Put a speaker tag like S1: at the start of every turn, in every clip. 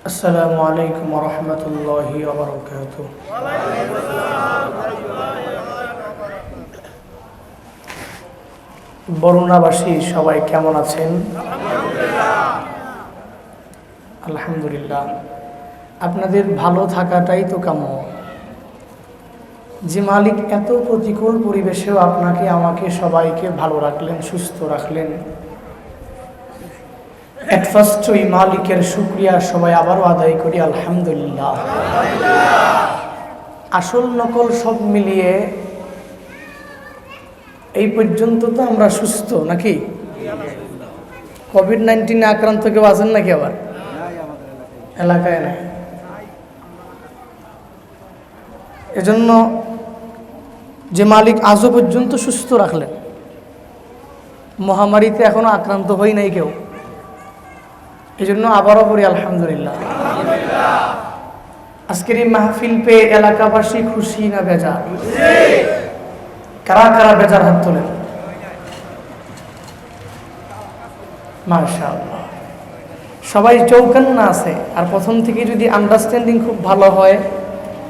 S1: আসসালামু আলাইকুম ওয়া রাহমাতুল্লাহি ওয়া বারাকাতুহু। বরুণাবাসী সবাই কেমন আছেন? আলহামদুলিল্লাহ। আপনাদের ভালো থাকাটাই তো কাম্য। যে মালিক এত প্রতিকূল পরিবেশেও আপনাকে আমাকে সবাইকে ভালো রাখলেন, সুস্থ রাখলেন, এট ফার্স্ট ওই মালিকের শুকরিয়া সবাই আবারও আদায় করি আলহামদুলিল্লাহ। আসল নকল সব মিলিয়ে এই পর্যন্ত তো আমরা সুস্থ নাকি? কোভিড-19 আক্রান্ত কেউ আছেন নাকি? আবার এলাকায় নাই। এজন্য যে মালিক আজও পর্যন্ত সুস্থ রাখলেন, মহামারীতে এখনো আক্রান্ত হই নাই কেউ, এই জন্য আবারও করি আলহামদুলিল্লাহ। আজকের এই মাহফিল পেয়ে এলাকাবাসী খুশি না বেজার? কারা কারা বেজার হাত তোলেন? মাশাআল্লাহ, সবাই চৌকান্না আছে। আর প্রথম থেকে যদি আন্ডারস্ট্যান্ডিং খুব ভালো হয়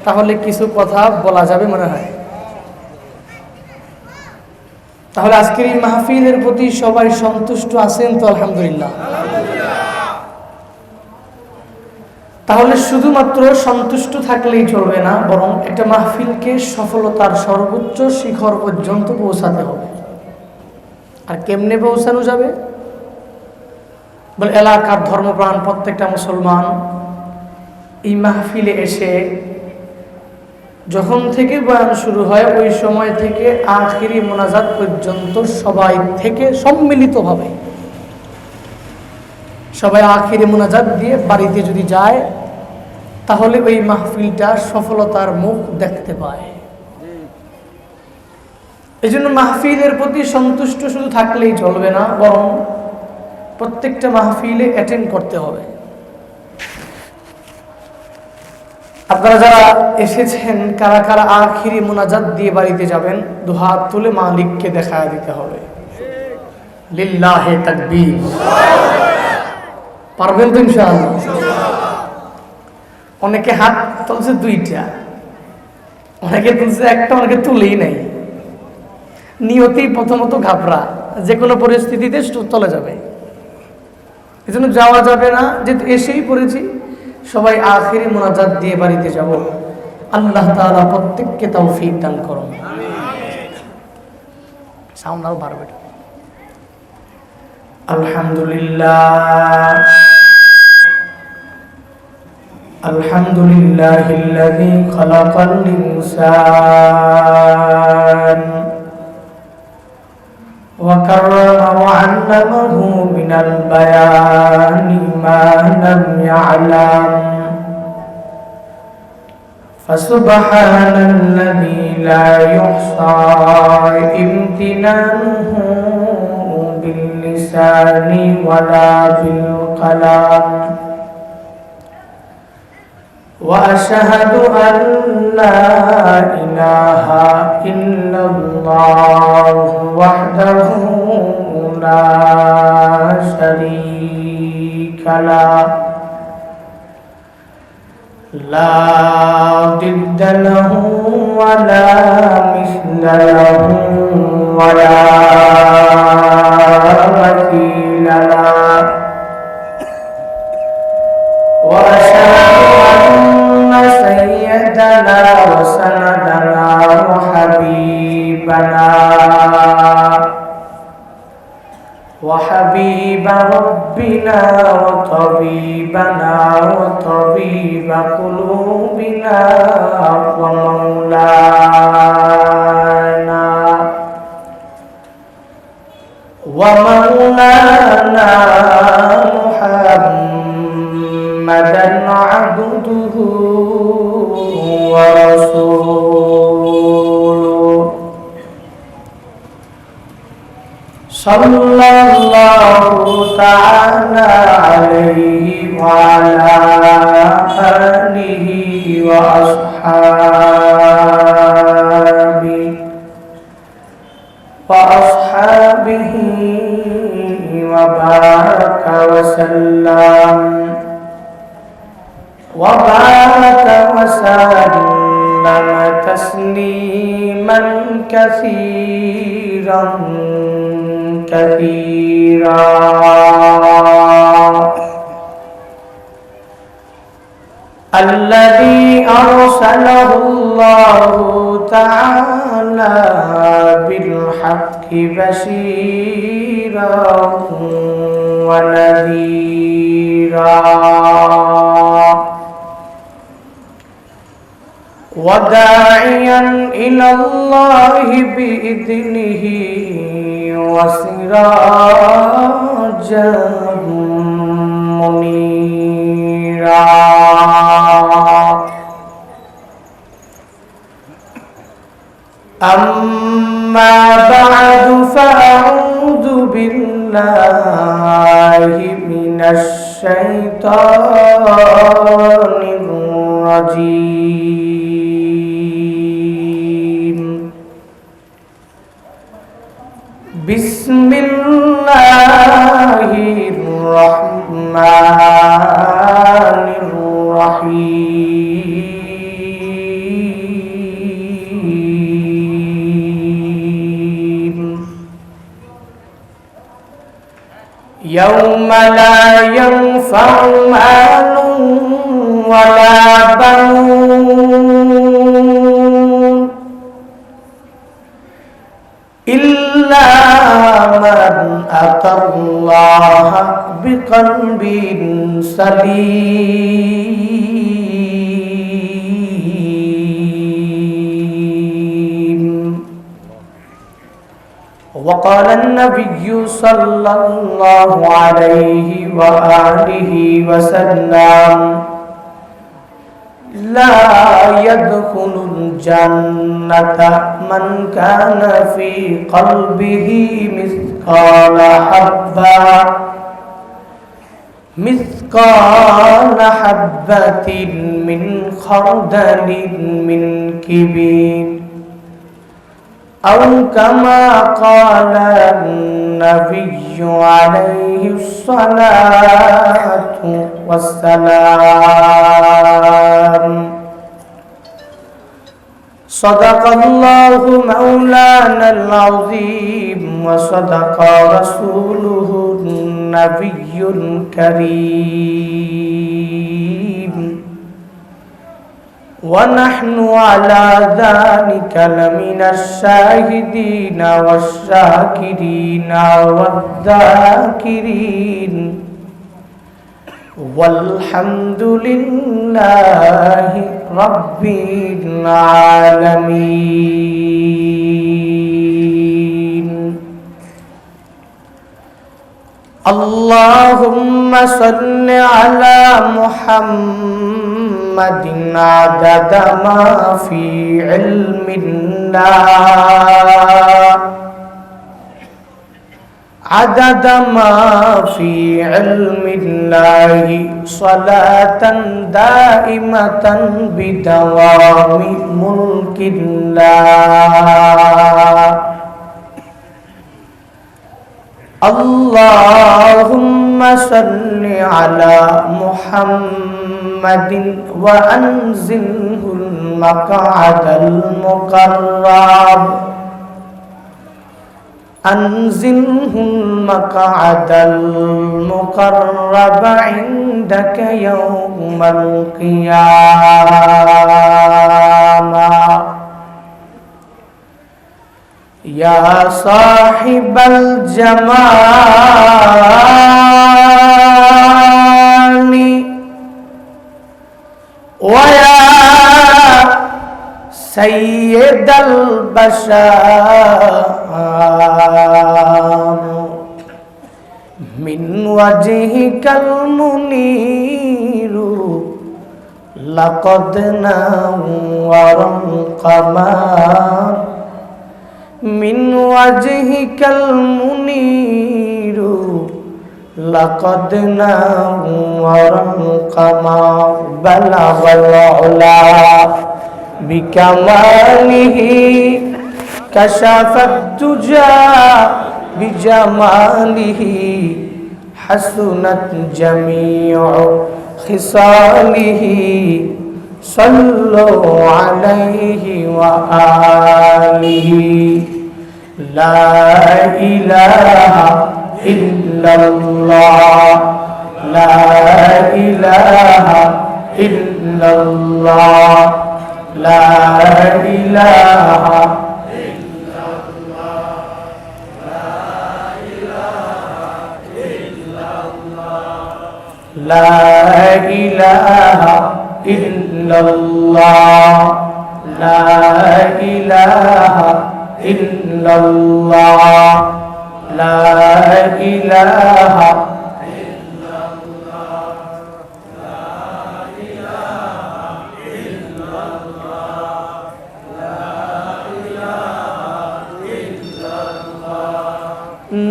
S1: তাহলে কিছু কথা বলা যাবে মনে হয়। তাহলে আজকের এই মাহফিলের প্রতি সবাই সন্তুষ্ট আছেন তো? আলহামদুলিল্লাহ। তাহলে শুধুমাত্র সন্তুষ্ট থাকলেই চলবে না, বরং একটা মাহফিলকে সফলতার সর্বোচ্চ শিখর পর্যন্ত পৌঁছাতে হবে। আর কেমনে পৌঁছানো যাবে? বলে এলাকার ধর্মপ্রাণ প্রত্যেকটা মুসলমান এই মাহফিলে এসে যখন থেকে বয়ান শুরু হয় ওই সময় থেকে আখিরি মোনাজাত পর্যন্ত সবাই থেকে সম্মিলিতভাবে সবাই আখিরি মোনাজাত দিয়ে বাড়িতে যদি যায় তাহলে ওই মাহফিলটা সফলতার মুখ দেখতে পায়। এই জন্য মাহফিলের প্রতি সন্তুষ্ট শুধু থাকলেই চলবে না, বরং প্রত্যেকটা মাহফিলে অ্যাটেন্ড করতে হবে। আপনারা যারা এসেছেন, কারা কারা আখিরি মোনাজাত দিয়ে বাড়িতে যাবেন, দুহাত তুলে মালিককে দেখা দিতে হবে। লিল্লাহি তাকবীর। পারবেন তো ইনশাআল্লাহ? অনেকে হাত তুলছে দুইটা, অনেকে তুলছে একটা, অনেকে তুলেই নাই। নিয়তেই প্রথমত ঘাবড়া, যে কোনো পরিস্থিতিতে চলে যাবে, এজন্য যাওয়া যাবে না। যেহেতু এসেই পড়েছি, সবাই আখিরি মোনাজাত দিয়ে বাড়িতে যাব। আল্লাহ তাআলা প্রত্যেককে তৌফিক দান করুন। সাউন্ড আরো বাড়বে। আলহামদুলিল্লাহ আলহামদুলিল্লাহিল্লাযী খালাকাল ইনসান ওয়া কাররামা ওয়া আল্লামাহু মিনাল বায়ানি মা লাম ইয়ালাম ফাসুবহানাল্লাযী লা ইহসা ইমতিনানুহু বিল লিসানি ওয়ালা বিল কালাম وأشهد أن لا إله إلا الله وحده لا شريك له لا ضد له ولا مثل له ولا مثيل له سيدنا وسندنا وحبيب ربنا وطبيبنا وطبيب قلوبنا ومولانا محمدا عبده ورسوله صلى الله تعالى عليه وعلى آله وأصحابه وبارك وسلم وبارك وسلم تسليما كثيرا كثيرا الذي أرسله الله تعالى بالحق بشيرا ونذيرا وداعيا إلى الله بإذنه وسراجا منيرا أما بعد فأعوذ بالله من الشيطان الرجيم بسم الله الرحمن الرحيم يوم لا ينفع مال ولا بنون إلا من أتى الله بقلب سليم وقال النبي صلى الله عليه وآله وسلم لا يدخل الجنة من كان في قلبه مثقال حبة من خردل من كبر أو كما قال النبي عليه الصلاة والسلام صدق الله مولانا العظيم وصدق رسوله النبي الكريم ونحن على ذلك لمن الشاهدين والشاكرين والذاكرين والحمد لله رب العالمين اللهم صل على محمد عدد ما في علم الله عدد ما في علم الله صلاة دائمة بدوام ملك الله اللهم صل على محمد وأنزله المقعد المقرب أنزله المقعد المقرب عندك يوم القيامة يا صاحب الجمال ويا سيد البشر من وجهك المنير لقد نور القمر من وجهك المنير لقد نور القمر بلغ العلا بكماله كشف الدجى بجماله حسنت جميع খিসালিহি সাল্লু আলাইহি ওয়া আলিহি লা ইলাহা ইল্লাল্লাহ লা ইলাহা ইল্লাল্লাহ লা ইলাহা লা ইলাহা ইল্লাল্লাহ লা ইলাহা ইল্লাল্লাহ লা ইলাহা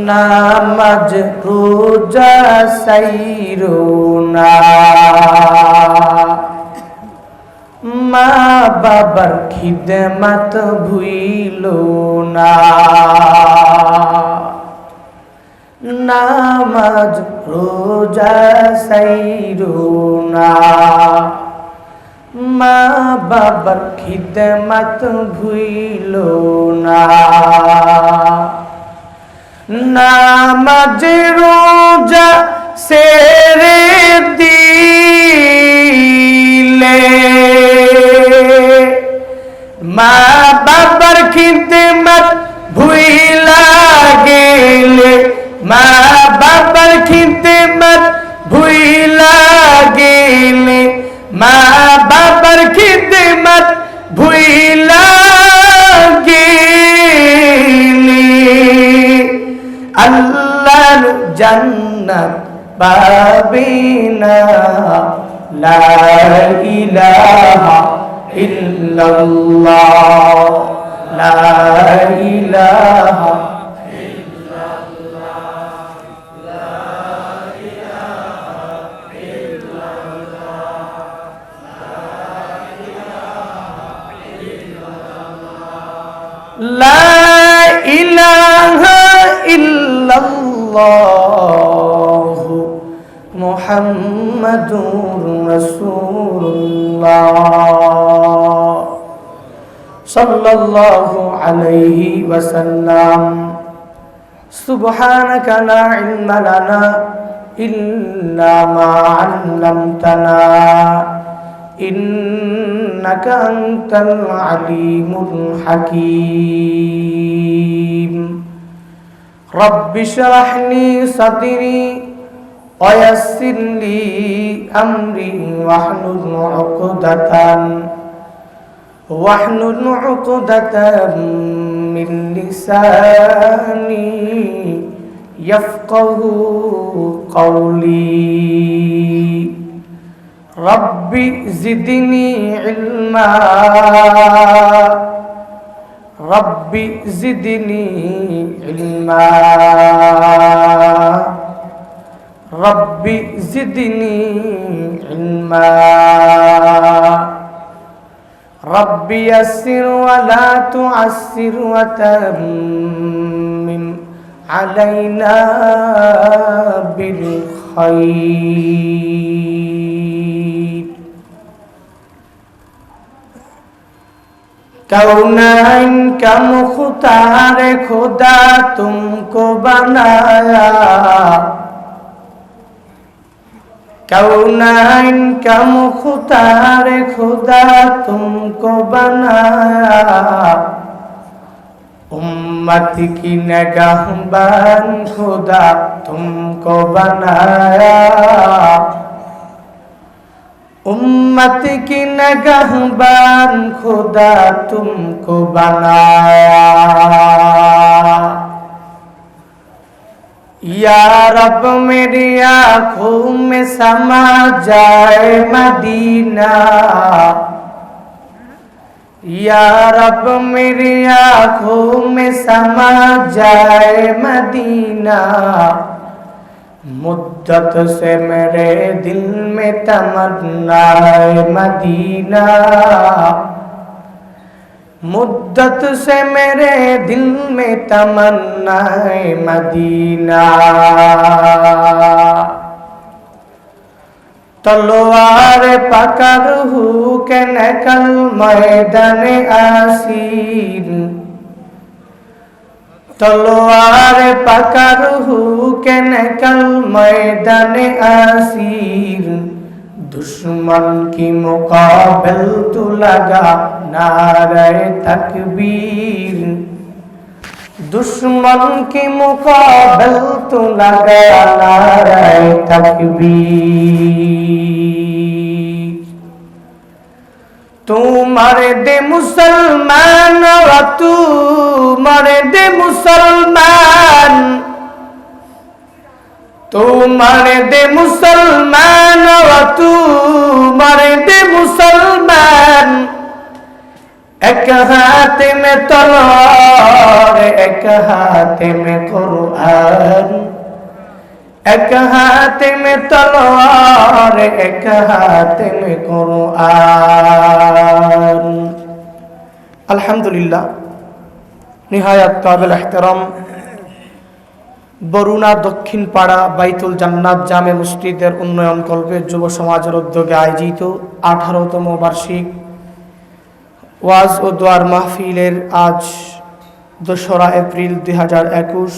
S1: নামাজ রোজা সাইরোনা মা বাবার খিদমত ভুইলো না নামাজ রোজা সাইরোনা মা বাবার খিদমত ভুইলো না নামাজ রোজা সেরে দিলে মা বাবার খিদমত ভুইলা গেলে মা বাবার খিদমত ভুইলা গেলে মা বাবার খিদমত ভুইলা গেলে আল্লাহর জান্নাত পাবে না লা ইলাহা ইল্লাল্লাহ লা ইলাহা লা ইলাহা ইল্লাল্লাহ মুহাম্মাদুর রাসূলুল্লাহ সাল্লাল্লাহু আলাইহি ওয়াসাল্লাম সুবহানাকা লা ইলমা লানা ইল্লা মা 'আল্লামতানা ইন্নাকা আনতাল আলিমুল হাকীম রব্বি ইশরাহ লি সাদরি ওয়া ইয়াসসির লি আমরি ওয়াহলুল 'উকদাতাম মিন লিসানি ইয়াফকাহু কওলি রব্বি জিদনি ইলমা রব্বি জিদনি ইলমা রব্বি জিদনি ইলমা রব্বি ইয়াসসির ওয়া লা তু'আসসির ওয়া তাম্মিম আলাইনা বিল খাইর कौनैन का मुख्तार खुदा तुमको बनाया कौनैन का मुख्तार खुदा तुमको बनाया उम्मत की निगाहबान खुदा तुमको बनाया उम्मत की निगाहबान खुदा तुमको बनाया या रब मेरी आँखों में समा जाए मदीना या रब मेरी आँखों में समा जाए मदीना मुद्दत से मेरे दिल में तमन्ना है मदीना मुद्दत से मेरे दिल में तमन्ना है मदीना তলোয়ার পাকার হুকেন কাল ময়দানে আসির, তলোয়ার পাকার হুকেন কাল ময়দানে আসির, दुश्मन की मुकाबल तू लगा नारे तकबीर, दुश्मन की मुकाबल तू लगा नारे तकबीर। तू मर दे मुसलमान व तू मर दे मुसलमान, तू मर दे मुसलमान व तू मर दे मुसलमान, एक हाथ में तलवार एक हाथ में कुरान, एक हाथ में तलवार एक हाथ में कुरान। अल्हम्दुलिल्लाह निहायत काबिल एहतराम বরুণা দক্ষিণ পাড়া বাইতুল জান্নাত জামে মসজিদের উন্নয়ন কল্পে যুব সমাজের উদ্যোগে আয়োজিত 18তম বার্ষিক ওয়াজ ও দোয়ার মাহফিলের আজ 2রা এপ্রিল 2021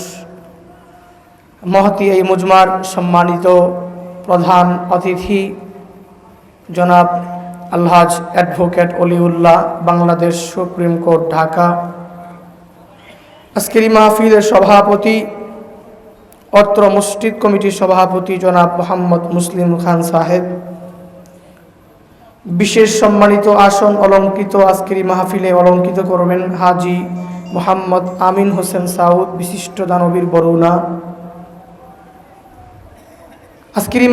S1: মহতী এই মুজমার সম্মানিত প্রধান অতিথি জনাব আলহাজ advocate Oliullah, Bangladesh supreme court, Dhaka. আজকের এই মাহফিলের সভাপতি, অত্র মসজিদ কমিটির সভাপতি জনাব মোহাম্মদ মুসলিম খান সাহেব, বিশেষ সম্মানিত আসন অলঙ্কৃত আজকের এই মাহফিলে অলঙ্কৃত করবেন হাজি মোহাম্মদ আমিন হোসেন সাউদ, বিশিষ্ট দানবীর বরুণা। আজকের এই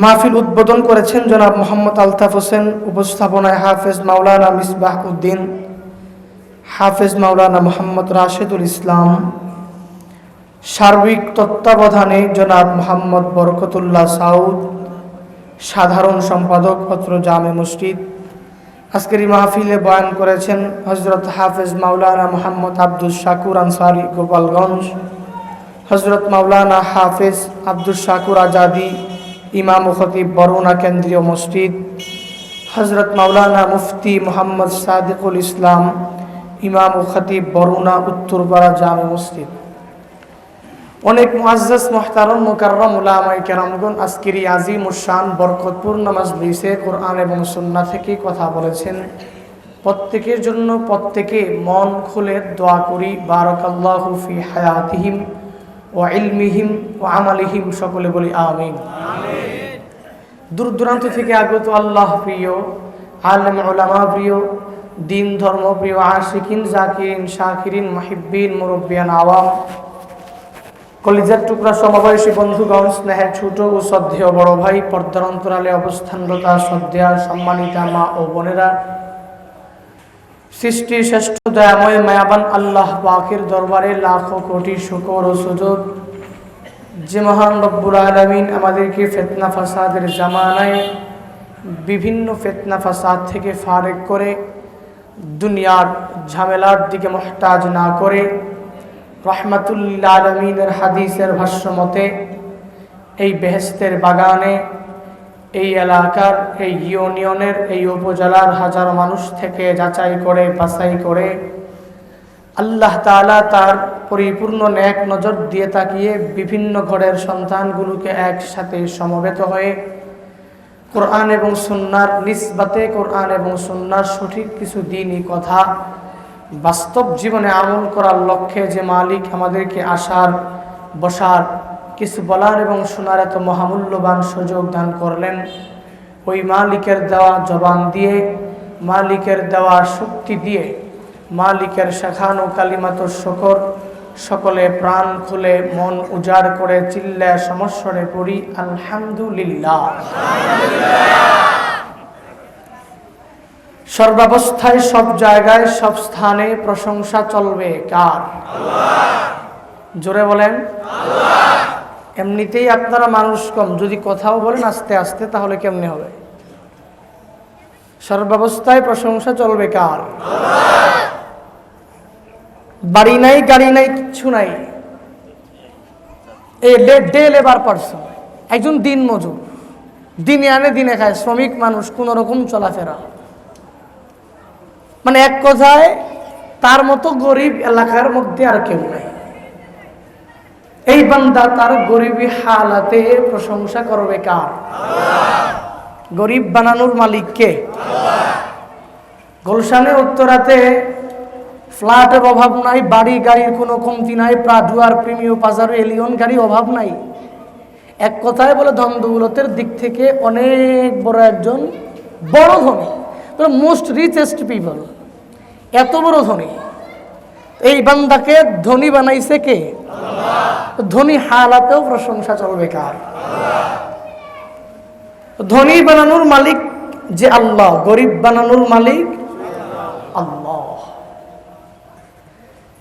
S1: মাহফিল উদ্বোধন করেছেন জনাব মোহাম্মদ আলতাফ হোসেন, উপস্থাপনায় হাফেজ মাওলানা মিসবাহ উদ্দিন, হাফেজ মাওলানা মোহাম্মদ রাশেদুল ইসলাম, সার্বিক তত্ত্বাবধানে জনাব মোহাম্মদ বরকতুল্লাহ সাউদ, সাধারণ সম্পাদক অত্র জামে মসজিদ। আজকের এই মাহফিলে বয়ান করেছেন হযরত হাফেজ মাওলানা মোহাম্মদ আব্দুল শাকুর আনসারী, গোপালগঞ্জ, হযরত মাওলানা হাফেজ আব্দুল শাকুর আজাদি, ইমাম ও খতিব, বরুণা কেন্দ্রীয় মসজিদ, হযরত মাওলানা মুফতি মোহাম্মদ সাদিকুল ইসলাম, ইমাম ও খতিব, বরুণা উত্তরপাড়া জামে মসজিদ। অনেক মুআজ্জাজ মুহতারাম মুকাররম উলামায়ে কেরামগণ আজকের এই আজিমুশ শান বরকতপূর্ণ মাজলিসে কোরআন এবং সুন্নাহ থেকে কথা বলেছেন। প্রত্যেকের জন্য প্রত্যেকে মন খুলে দোয়া করি, বারাকাল্লাহু ফি হায়াতিহিম ওয়া ইলমিহিম ওয়া আমালিহিম, সকলে বলি আমিন। দূর দূরান্ত থেকে আগত আল্লাহ প্রিয়, আলেম উলামা প্রিয়, দিন ধর্ম প্রিয়, আশিকিন, জাকিরিন, শাকিরিন, মুহিব্বিন, মুরব্বিয়ান, আওয়াম, কলিজার টুকরা সমবয়সী বন্ধুগণ, স্নেহের ছোট ও শ্রদ্ধেয় বড় ভাই, পর্দার অন্তরালে অবস্থানরত শ্রদ্ধেয়া সম্মানিতা মা ও বোনেরা, সৃষ্টির শ্রেষ্ঠ দয়াময় মায়াবান আল্লাহ পাকের দরবারে লাখো কোটি শুকর ও সুজুদ, যে মহান রব্বুল আলামিন আমাদেরকে ফিতনা ফাসাদের জামানায় বিভিন্ন ফিতনা ফাসাদ থেকে ফারেক করে দুনিয়ার ঝামেলার দিকে মুহতাজ না করে রাহমাতুল লিল আলামিনের হাদিসের ভাষ্য মতে এই বেহেশতের বাগানে, এই এলাকার, এই ইউনিয়নের, এই উপজেলার হাজারো মানুষ থেকে যাচাই করে বাছাই করে আল্লাহ তাআলা তার পরিপূর্ণ নেক নজর দিয়ে তাকিয়ে বিভিন্ন ঘরের সন্তানগুলোকে একসাথে সমবেত হয়ে কোরআন এবং সুন্নাহর নিসবতে, কোরআন এবং সুন্নাহর সঠিক কিছু দ্বীনি কথা বাস্তব জীবনে আমল করার লক্ষ্যে যে মালিক আমাদেরকে আসার, বসার, কিছু বলার এবং শোনার এত মহামূল্যবান সুযোগ দান করলেন, ওই মালিকের দেওয়া জবান দিয়ে, মালিকের দেওয়া শক্তি দিয়ে, মালিকের শেখানো কালিমাতুশ শুকর সকলে প্রাণ খুলে মন উজাড় করে চিল্লায় সমস্বরে পড়ি আলহামদুলিল্লাহ। সর্বাবস্থায়, সব জায়গায়, সব স্থানে প্রশংসা চলবে কার? জোরে বলেন আল্লাহ। এমনিতেই আপনারা মানুষ কম, যদি কথাও বলেন আস্তে আস্তে তাহলে কেমনে হবে? সর্বাবস্থায় প্রশংসা চলবে কার? বাড়ি নাই, গাড়ি নাই, কিচ্ছু নাই, ডে লেবার পারসন, একজন দিন মজুর, দিনে আনে দিনে খায়, শ্রমিক মানুষ, কোন রকম চলাফেরা। মানে এক কথায় তার মতো গরিব এলাকার মধ্যে আর কেউ নাই। এই বান্দা তার গরিবী হালাতে প্রশংসা করবে কার? গরিব বানানোর মালিক কে? গুলশানে উত্তরাতে ফ্ল্যাটের অভাব নাই, বাড়ি গাড়ির কোনো কমতি নাই, প্রাডুয়ার প্রিমিও পাজারো এলিয়ন গাড়ি অভাব নাই। এক কথায় বলে ধন দৌলতের দিক থেকে অনেক বড় একজন বড় ধনী, মোস্ট রিচেস্ট পিপল, এত বড় ধনী। এই বান্দাকে ধনী বানাইছে কে? ধনী হালাতেও প্রশংসা চলবে কার? ধনী বানানোর মালিক যে আল্লাহ, গরিব বানানোর মালিক আল্লাহ।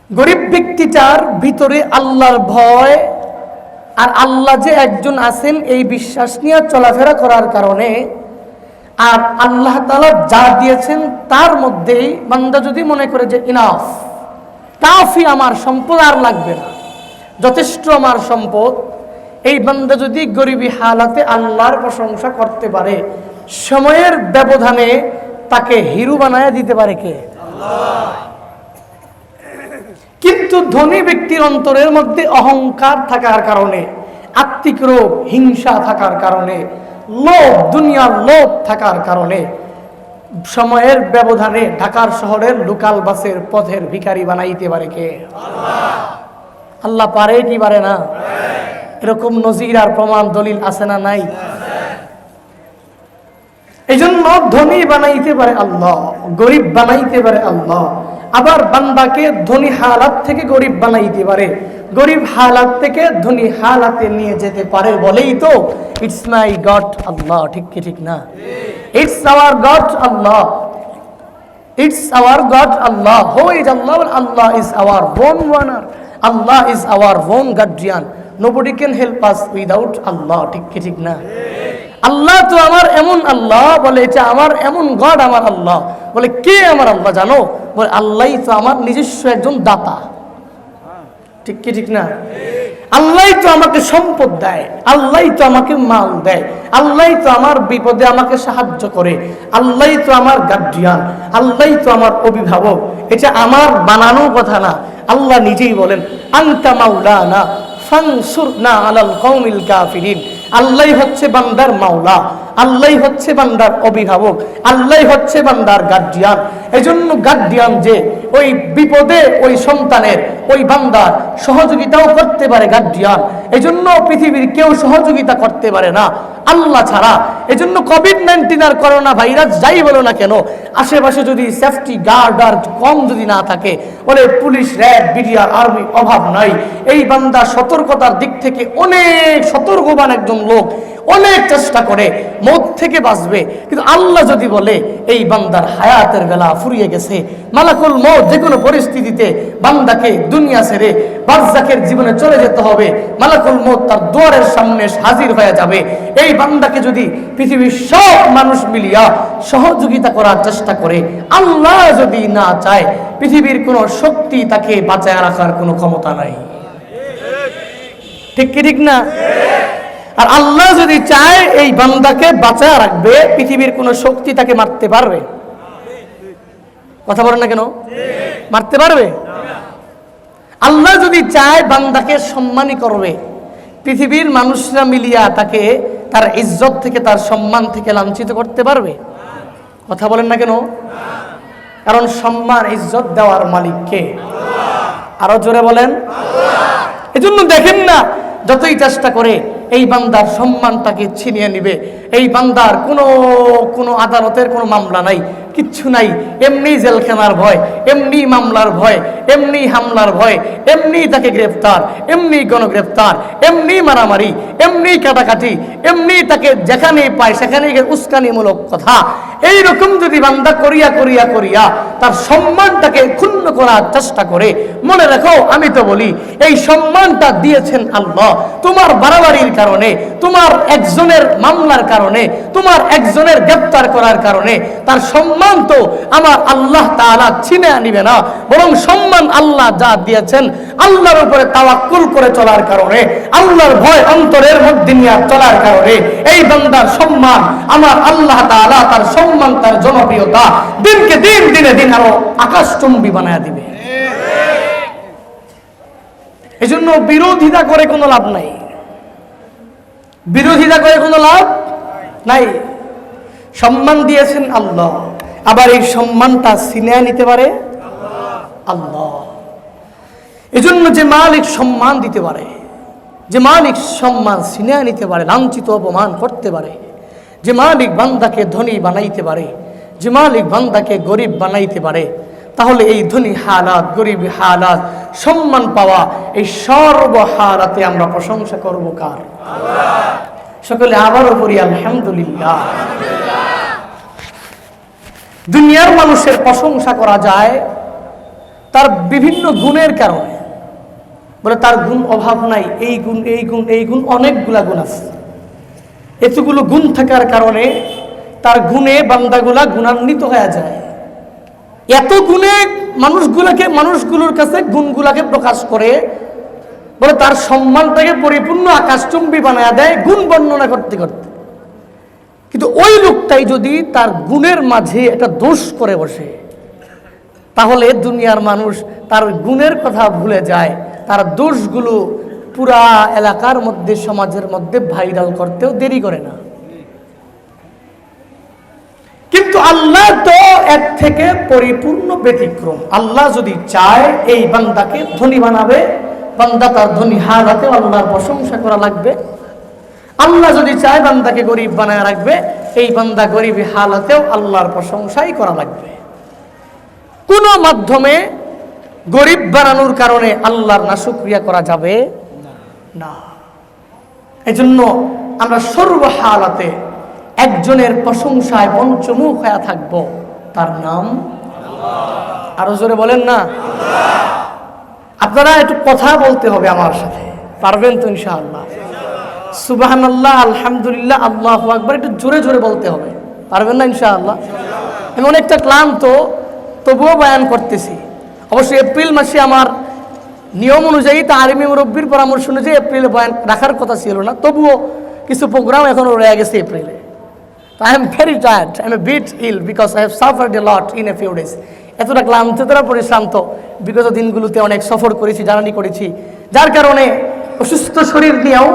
S1: গরিব ব্যক্তিটার ভিতরে আল্লাহর ভয় আর আল্লাহ যে একজন আছেন এই বিশ্বাস নিয়ে চলাফেরা করার কারণে, আর আল্লাহ তাআলা যা দিয়েছেন তার মধ্যেই বান্দা যদি মনে করে যে ইনাফ, কাফি, আমার সম্পদ আর লাগবে না, যথেষ্ট আমার সম্পদ, এই বান্দা যদি গরিবী হালাতে আল্লাহর প্রশংসা করতে পারে, সময়ের ব্যবধানে তাকে হিরো বানায় দিতে পারে কে? আল্লাহ। কিন্তু ধনী ব্যক্তির অন্তরের মধ্যে অহংকার থাকার কারণে, আত্মিক রোগ, হিংসা থাকার কারণে, লোভ, দুনিয়ার লোভ থাকার কারণে সময়ের ব্যবধানে ঢাকার শহরের লোকাল বাসের পথের ভিখারি বানাইতে পারে কে? আল্লাহ। আল্লাহ পারে কি পারে না? এরকম নজির আর প্রমাণ দলিল আছে না নাই? এই জন্য ধনী বানাইতে পারে আল্লাহ, গরিব বানাইতে পারে আল্লাহ। আবার বান্দাকে ধনী হালাত থেকে গরিব বানাইতে পারে, গরিব হালাত থেকে ধনী হালাতে নিয়ে যেতে পারে বলেই তো ইটস মাই গড আল্লাহ। ঠিক কি ঠিক না? It's our God Allah, it's our God Allah. Who is Allah? Allah is our own owner, Allah is our own guardian, nobody can help us without Allah. ঠিক কি ঠিক না? আল্লাহ তো আমার এমন আল্লাহ, বলে এটা আমার এমন গড আমার আল্লাহ। বলে কে আমার আল্লাহ জানো? বলে আল্লাহই তো আমার নিজস্ব একজন দাতা। ঠিক কি ঠিক না? আল্লাহই তো আমাকে সম্পদ দেয়, আল্লাহই তো আমাকে মাল দেয়, আল্লাহই তো আমার বিপদে আমাকে সাহায্য করে, আল্লাহই তো আমার গার্ডিয়ান, আল্লাহই তো আমার অভিভাবক। এটা আমার বানানো কথা না, আল্লাহ নিজেই বলেন আনতা মাওলানা ফানসুরনা আলাল কওমিল কাফিরিন। আল্লাহই হচ্ছে বান্দার মাওলা, আল্লাহই হচ্ছে বান্দার অভিভাবক, আল্লাহই হচ্ছে বান্দার গার্ডিয়ান। এজন্য গার্ডিয়ান যে ওই বিপদে ওই সন্তানের, ওই বান্দার সহযোগিতাও করতে পারে গার্ডিয়ান। এজন্য পৃথিবীর কেউ সহযোগিতা করতে পারে না আল্লাহ ছাড়া। এজন্য কোভিড-19 আর করোনা ভাইরাস যাই বলো না কেন, আশেপাশে যদি সেফটি গার্ড আর কম যদি না থাকে, বলে পুলিশ, র্যাব, বিডিআর, আর্মি অভাব নাই। এই বান্দা সতর্কতার দিক থেকে অনেক সতর্কবান একজন লোক, অনেক চেষ্টা করে মৌত থেকে বাঁচবে। কিন্তু আল্লাহ যদি বলে এই বান্দার হায়াতের বেলা ফুরিয়ে গেছে, মালাকুল মৌত যে কোনো পরিস্থিতিতে বান্দাকে দুনিয়া ছেড়ে বারজাখের জীবনে চলে যেতে হবে, মালাকুল মৌত তার দুয়ারের সামনে হাজির হয়ে যাবে। এই বান্দাকে যদি পৃথিবীর সব মানুষ মিলিয়া সহযোগিতা করার চেষ্টা করে, আল্লাহ যদি না চায়, পৃথিবীর কোনো শক্তি তাকে বাঁচায় রাখার কোনো ক্ষমতা নাই। ঠিক কি ঠিক না? আর আল্লাহ যদি চায় এই বান্দাকে বাঁচায় রাখবে, পৃথিবীর কোনো শক্তি তাকে মারতে পারবে? কথা বলেন না কেন? মারতে পারবে? আল্লাহ যদি চায় বান্দাকে সম্মানই করবে, পৃথিবীর মানুষরা মিলিয়া তাকে তার ইজ্জত থেকে, তার সম্মান থেকে লাঞ্ছিত করতে পারবে? কথা বলেন না কেন? কারণ সম্মান ইজ্জত দেওয়ার মালিক কে? আরো জোরে বলেন। এজন্য দেখেন না, যতই চেষ্টা করে এই বান্দার সম্মানটাকে ছিনিয়ে নিবে। এই বান্দার কোনো আদালতের কোনো মামলা নাই, কিচ্ছু নাই, এমনি জেলখানার ভয়, এমনি মামলার ভয়, এমনি হামলার ভয়, এমনি তাকে গ্রেফতার, এমনি গণগ্রেফতার, এমনি মারামারি, এমনি কাটাকাটি, এমনি তাকে যেখানে পায় সেখানে উস্কানিমূলক কথা। এইরকম যদি বান্দা করিয়া করিয়া করিয়া তার সম্মানটাকে ক্ষুণ্ণ করার চেষ্টা করে, মনে রাখো আমি তো বলি এই সম্মানটা দিয়েছেন আল্লাহ। তোমার বাড়াবাড়ির কারণে, তোমার একজনের মামলার কারণে, তোমার একজনের গ্রেফতার করার কারণে তার সম্মান সম্মান তো আমার আল্লাহ তাআলা ছিনে আনিবে না, বরং সম্মান আল্লাহ যা দিয়েছেন আল্লাহর উপরে তাওয়াক্কুল করে চলার কারণে, আল্লাহর ভয় অন্তরের মধ্যে নিয়ে চলার কারণে এই বান্দার সম্মান আমার আল্লাহ তাআলা তার সম্মান, তার জনপ্রিয়তা দিনকে দিন দিনে দিন আরো আকাশচুম্বী বানায় দিবে। এজন্য বিরোধিতা করে কোনো লাভ নাই, বিরোধিতা করে কোনো লাভ নাই। সম্মান দিয়েছেন আল্লাহ, আবার এই সম্মানটা ছিনিয়ে নিতে পারে আল্লাহ। এজন্য যে মালিক সম্মান দিতে পারে, যে মালিক সম্মান ছিনিয়ে নিতে পারে, লাঞ্ছিত অপমান করতে পারে, যে মালিক বান্দাকে ধনী বানাইতে পারে, যে মালিক বান্দাকে গরিব বানাইতে পারে, তাহলে এই ধনী হালাত, গরিব হালাত, সম্মান পাওয়া এই সর্ব হালাতে আমরা প্রশংসা করব কার? সকলে আবারও পড়ি আলহামদুলিল্লাহ। দুনিয়ার মানুষের প্রশংসা করা যায় তার বিভিন্ন গুণের কারণে, বলে তার গুণ অভাব নাই, এই গুণ এই গুণ এই গুণ, অনেকগুলা গুণ আছে। এতগুলো গুণ থাকার কারণে তার গুণে বান্দাগুলা গুণান্বিত হয়ে যায়। এত গুণে মানুষগুলোর কাছে গুণগুলাকে প্রকাশ করে, বলে তার সম্মানটাকে পরিপূর্ণ আকাশচুম্বী বানায় দেয় গুণ বর্ণনা করতে করতে। কিন্তু ওই লোকটাই যদি তার গুণের মাঝে একটা দোষ করে বসে, তাহলে দুনিয়ার মানুষ তার গুণের কথা ভুলে যায়, তার দোষগুলো পুরা এলাকার মধ্যে, সমাজের মধ্যে ভাইরাল করতেও দেরি করে না। কিন্তু আল্লাহ তো এর থেকে পরিপূর্ণ ব্যতিক্রম। আল্লাহ যদি চায় এই বান্দাকে ধনী বানাবে, বান্দা তার ধনী হালাতে আল্লাহর প্রশংসা করা লাগবে। আল্লাহ যদি চায় বান্দাকে গরিব বানায় রাখবে, এই বান্দা গরিবী হালাতেও আল্লাহর প্রশংসাই করা লাগবে। কোন মাধ্যমে গরিব বানানোর কারণে আল্লাহর নাশুকরিয়া করা যাবে না। এজন্য আমরা সর্ব হালাতে একজনের প্রশংসায় পঞ্চমুখ হয়ে থাকবো, তার নাম আল্লাহ। আরো জোরে বলেন না আল্লাহ। আপনারা একটু কথা বলতে হবে আমার সাথে, পারবেন তো ইনশাআল্লাহ? সুবহানাল্লাহ, আলহামদুলিল্লাহ, আল্লাহু আকবার একটু জোরে জোরে বলতে হবে, পারবেন না ইনশাআল্লাহ? আমি অনেকটা ক্লান্ত, তবুও বয়ান করতেছি। অবশ্যই এপ্রিল মাসে আমার নিয়ম অনুযায়ী, তালিমি মুরব্বির পরামর্শ অনুযায়ী এপ্রিলে বয়ান রাখার কথা ছিল না, তবুও কিছু প্রোগ্রাম এখনো রয়ে গেছে এপ্রিলে। I am very tired. I am a bit ill because I have suffered a lot in a few days. এতটা ক্লান্ত, এতটা পরিশ্রান্ত, বিগত দিনগুলোতে অনেক সফর করেছি, জার্নি করেছি, যার কারণে অসুস্থ শরীর নিয়েও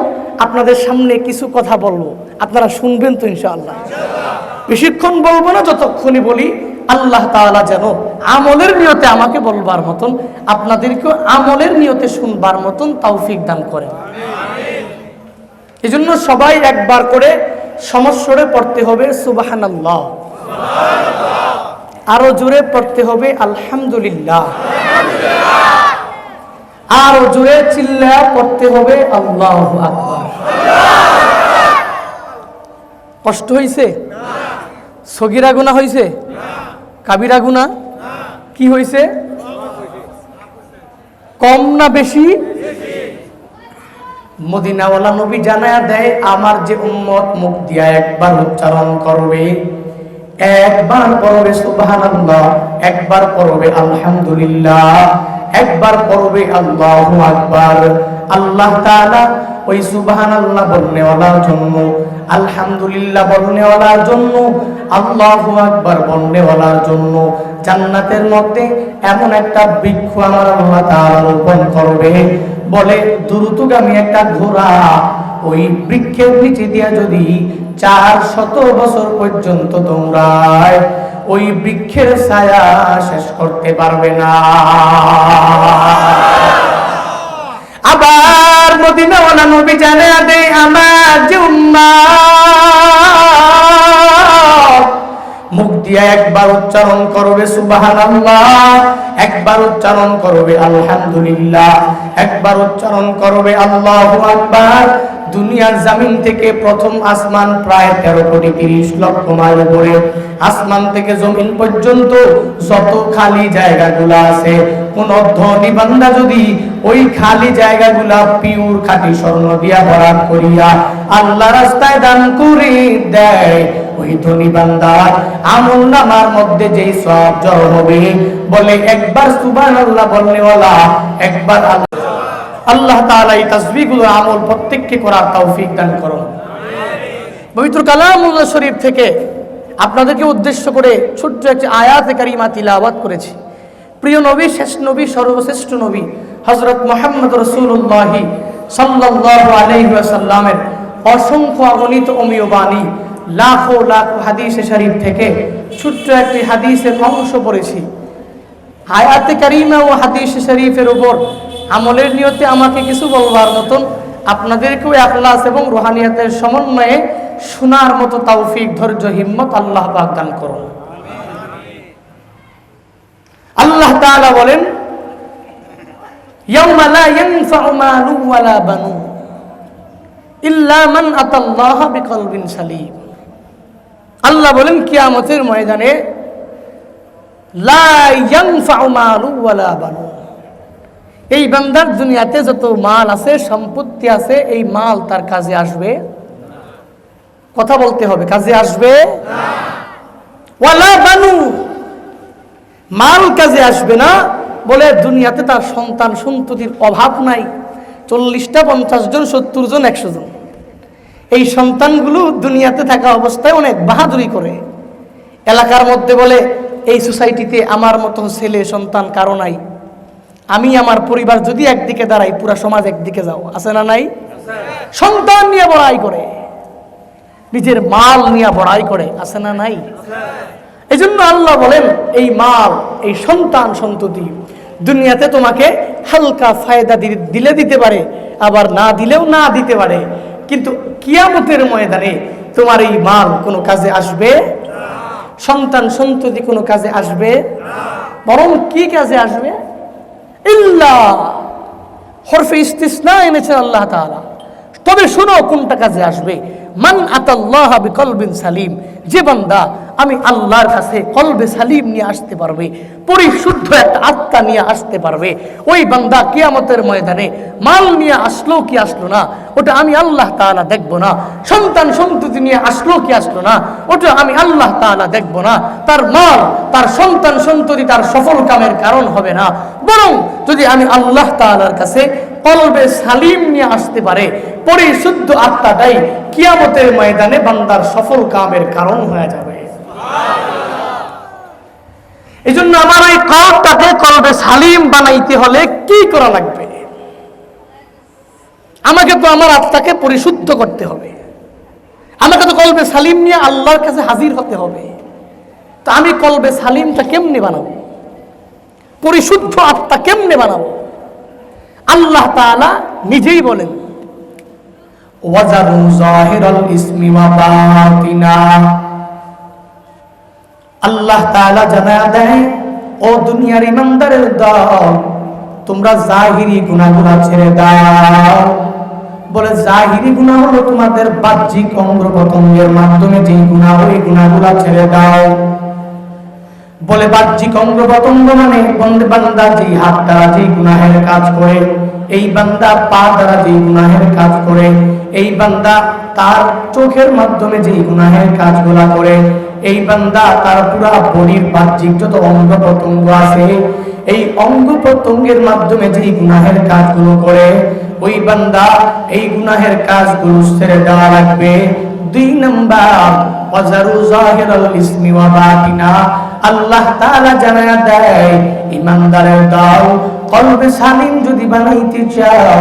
S1: আপনাদের সামনে কিছু কথা বলবো, আপনারা শুনবেন তো ইনশাআল্লাহ? বেশিক্ষণ বলবো না, যতক্ষণই বলি আল্লাহ তাআলা যেন আমলের নিয়তে আমাকে বলবার মতন, আপনাদেরকেও আমলের নিয়তে শুনবার মতন তৌফিক দান করেন। এই জন্য সবাই একবার করে সমস্বরে পড়তে হবে সুবহানাল্লাহ, আরো জোরে পড়তে হবে আলহামদুলিল্লাহ, আরো জোরে চিল্লায়া পড়তে হবে আল্লাহু আকবার। কষ্ট হয়েছে? সগীরা গুনাহ হয়েছে? কাবিরা গুনাহ কি হয়েছে? কম না বেশি? মদিনাওয়ালা নবী জানায়া দেয়, আমার যে উম্মত মুখ দিয়া একবার উচ্চারণ করবে, একবার পড়বে সুবহানাল্লাহ, একবার পড়বে আলহামদুলিল্লাহ, একবার পড়বে আল্লাহু আকবার, আল্লাহ তাআলা ওই সুবহানাল্লাহ বলনেওয়ালার জন্য, আলহামদুলিল্লাহ বলনেওয়ালার জন্য, আল্লাহু আকবার বলনেওয়ালার জন্য জান্নাতের মধ্যে এমন একটা বৃক্ষ আমার আল্লাহ তাআলা রোপণ করবে, বলে দ্রুতগামী একটা ঘোড়া ওই বৃক্ষের নিচে দিয়া যদি 400 বছর পর্যন্ত দৌড়ায়, ওই বৃক্ষের ছায়া শেষ করতে পারবে না। আবার মদিনাওয়ালা নবী জানায়া দেয়, আমার যে উম্মত মুখ দিয়া একবার উচ্চারণ করবে সুবহানাল্লাহ, একবার উচ্চারণ করবে আলহামদুলিল্লাহ, একবার উচ্চারণ করবে আল্লাহু আকবার, দুনিয়ার জমিন থেকে প্রথম আসমান প্রায় 13 কোটি 30 লক্ষ মাইল উপরে, আসমান থেকে জমিন পর্যন্ত যত খালি জায়গাগুলো আছে, কোন ধনী বান্দা যদি ওই খালি জায়গাগুলা পিওর খাঁটি স্বর্ণ দিয়া ভরাট করিয়া আল্লাহ রাস্তায় দান করে দেয়, ওই ধনী বান্দার আমলনামার মধ্যে যেই সওয়াব জড়ো হবে, বলে একবার সুবহানাল্লাহ বললে ওয়ালা একবার আল্লাহ তাআলা এই তাসবিহগুলো আমল প্রত্যেককে করার তৌফিক দান করুন। পবিত্র কালামুল্লাহ শরীফ থেকে আপনাদেরকে উদ্দেশ্য করে ছোট্ট একটি আয়াতে কারিমা তিলাওয়াত করেছি। প্রিয় নবী, শেষ নবী, সর্বশ্রেষ্ঠ নবী হযরত মুহাম্মদ রাসূলুল্লাহ সাল্লাল্লাহু আলাইহি ওয়াসাল্লামের অসংখ্য অগণিত অমীয় বাণী, লাখো লাখো হাদিসে শরীফ থেকে ছোট্ট একটি হাদিসের অংশ পড়েছি। আয়াতে কারিমা ও হাদিসে শরীফের উপর আমলের নিয়তে আমাকে কিছু বলবার মতন আপনাদেরকেও ইখলাস এবং রুহানিয়াতের সমন্বয়ে শোনার মতো তৌফিক, ধৈর্য, হিম্মত আল্লাহ পাক দান করুন। আল্লাহ তাআলা বলেন, ইয়াউমা লা ইয়ানফাউ মালু ওয়ালা বানুন ইল্লা মান আতাল্লাহ বিকলবিন সালিম। আল্লাহ বলেন কিয়ামতের ময়দানে লা ইয়ানফাউ মালু ওয়ালা বানুন, এই বান্দার দুনিয়াতে যত মাল আছে, সম্পত্তি আছে, এই মাল তার কাজে আসবে। কথা বলতে হবে, কাজে আসবে না। ওয়ালা বানু, মাল কাজে আসবে না বলে দুনিয়াতে তার সন্তান সন্ততির অভাব নাই। 40টা 50 জন, 70 জন, 100 জন। এই সন্তানগুলো দুনিয়াতে থাকা অবস্থায় অনেক বাহাদুরি করে। এলাকার মধ্যে বলে, এই সোসাইটিতে আমার মতো ছেলে সন্তান কারো নাই, আমি আমার পরিবার যদি একদিকে দাঁড়াই, পুরা সমাজ একদিকে যাও। আছে না নাই? সন্তান নিয়ে বড়াই করে, নিজের মাল নিয়ে বড়াই করে। আছে না নাই? এই জন্য আল্লাহ বলেন, এই মাল, এই সন্তান সন্ততি দুনিয়াতে তোমাকে হালকা ফায়দা দিলে দিতে পারে, আবার না দিলেও না দিতে পারে, কিন্তু কিয়ামতের ময়দানে তোমার এই মাল কোনো কাজে আসবে, সন্তান সন্ততি কোনো কাজে আসবে, বরং কি কাজে আসবে? ইল্লা, হরফে ইস্তিসনা এনেছেন আল্লাহ তাআলা। তবে শোনো কোনটা কাজে আসবে। মান আতাল্লাহ বিকলবিন সালিম, যে বান্দা আমি আল্লাহর কাছে কলবে সালিম নিয়ে আসতে পারবে, পরিশুদ্ধ একটা আত্মা নিয়ে আসতে পারবে, ওই বান্দা কিয়ামতের ময়দানে মাল নিয়ে আসলো কি আসলো না ওটা আমি আল্লাহ তাআলা দেখব না, সন্তান সন্ততি নিয়ে আসলো কি আসলো না ওটা আমি আল্লাহ তাআলা দেখব না, তার মাল, তার সন্তান সন্ততি তার সফল কামের কারণ হবে না, বরং যদি আমি আল্লাহ তাআলার কাছে কলবে সালিম নিয়ে আসতে পারে, পরিশুদ্ধ আত্মাটাই কিয়ামতের ময়দানে বান্দার সফল কামের কারণ হয়ে যাবে। এই জন্য আমার ওই কলবটাকে কলবে সালিম বানাইতে হলে কি করা লাগবে? আমাকে তো আমার আত্মাকে পরিশুদ্ধ করতে হবে, আমাকে তো কলবে সালিম নিয়ে আল্লাহর কাছে হাজির হতে হবে। তা আমি কলবে সালিমটা কেমনে বানাবো? পরিশুদ্ধ আত্মা কেমনে বানাবো? আল্লাহ তাআলা নিজেই বলেন, ওয়াজারু যাহিরাল ইসমি ওয়া বাতিনা। আল্লাহ তাআলা জানায়া দেয়, ও দুনিয়ার ইমানদারের দল, তোমরা জাহিরি গুনাহগুলো ছেড়ে দাও। বলে জাহিরি গুনাহ হলো তোমাদের বাহ্যিক অঙ্গ প্রত্যঙ্গের মাধ্যমে যেই গুনাহ, ওই গুনাহগুলো ছেড়ে দাও। বলে বাহ্যিক অঙ্গ প্রত্যঙ্গ মানে বান্দা যেই হাত দ্বারা যেই গুনাহের কাজ করে, এই বান্দা পা দ্বারা যেই গুনাহের কাজ করে, এই বান্দা তার চোখের মাধ্যমে যেই গুনাহের কাজগুলা করে, এই বান্দা তার পুরা বডির বাহ্যিক যত অঙ্গ প্রত্যঙ্গ আছে, এই অঙ্গ প্রত্যঙ্গের মাধ্যমে যেই গুনাহের কাজগুলো করে, ওই বান্দা এই গুনাহের কাজগুলো ছেড়ে দেওয়া লাগবে। 2 নাম্বার, ওয়াজারু যাহিরাল ইসমি ওয়া বাতিনা। আল্লাহ তাআলা জানায়া দেয়, ইমানদারের দল, কলবে সালিম যদি বানাইতে চাও,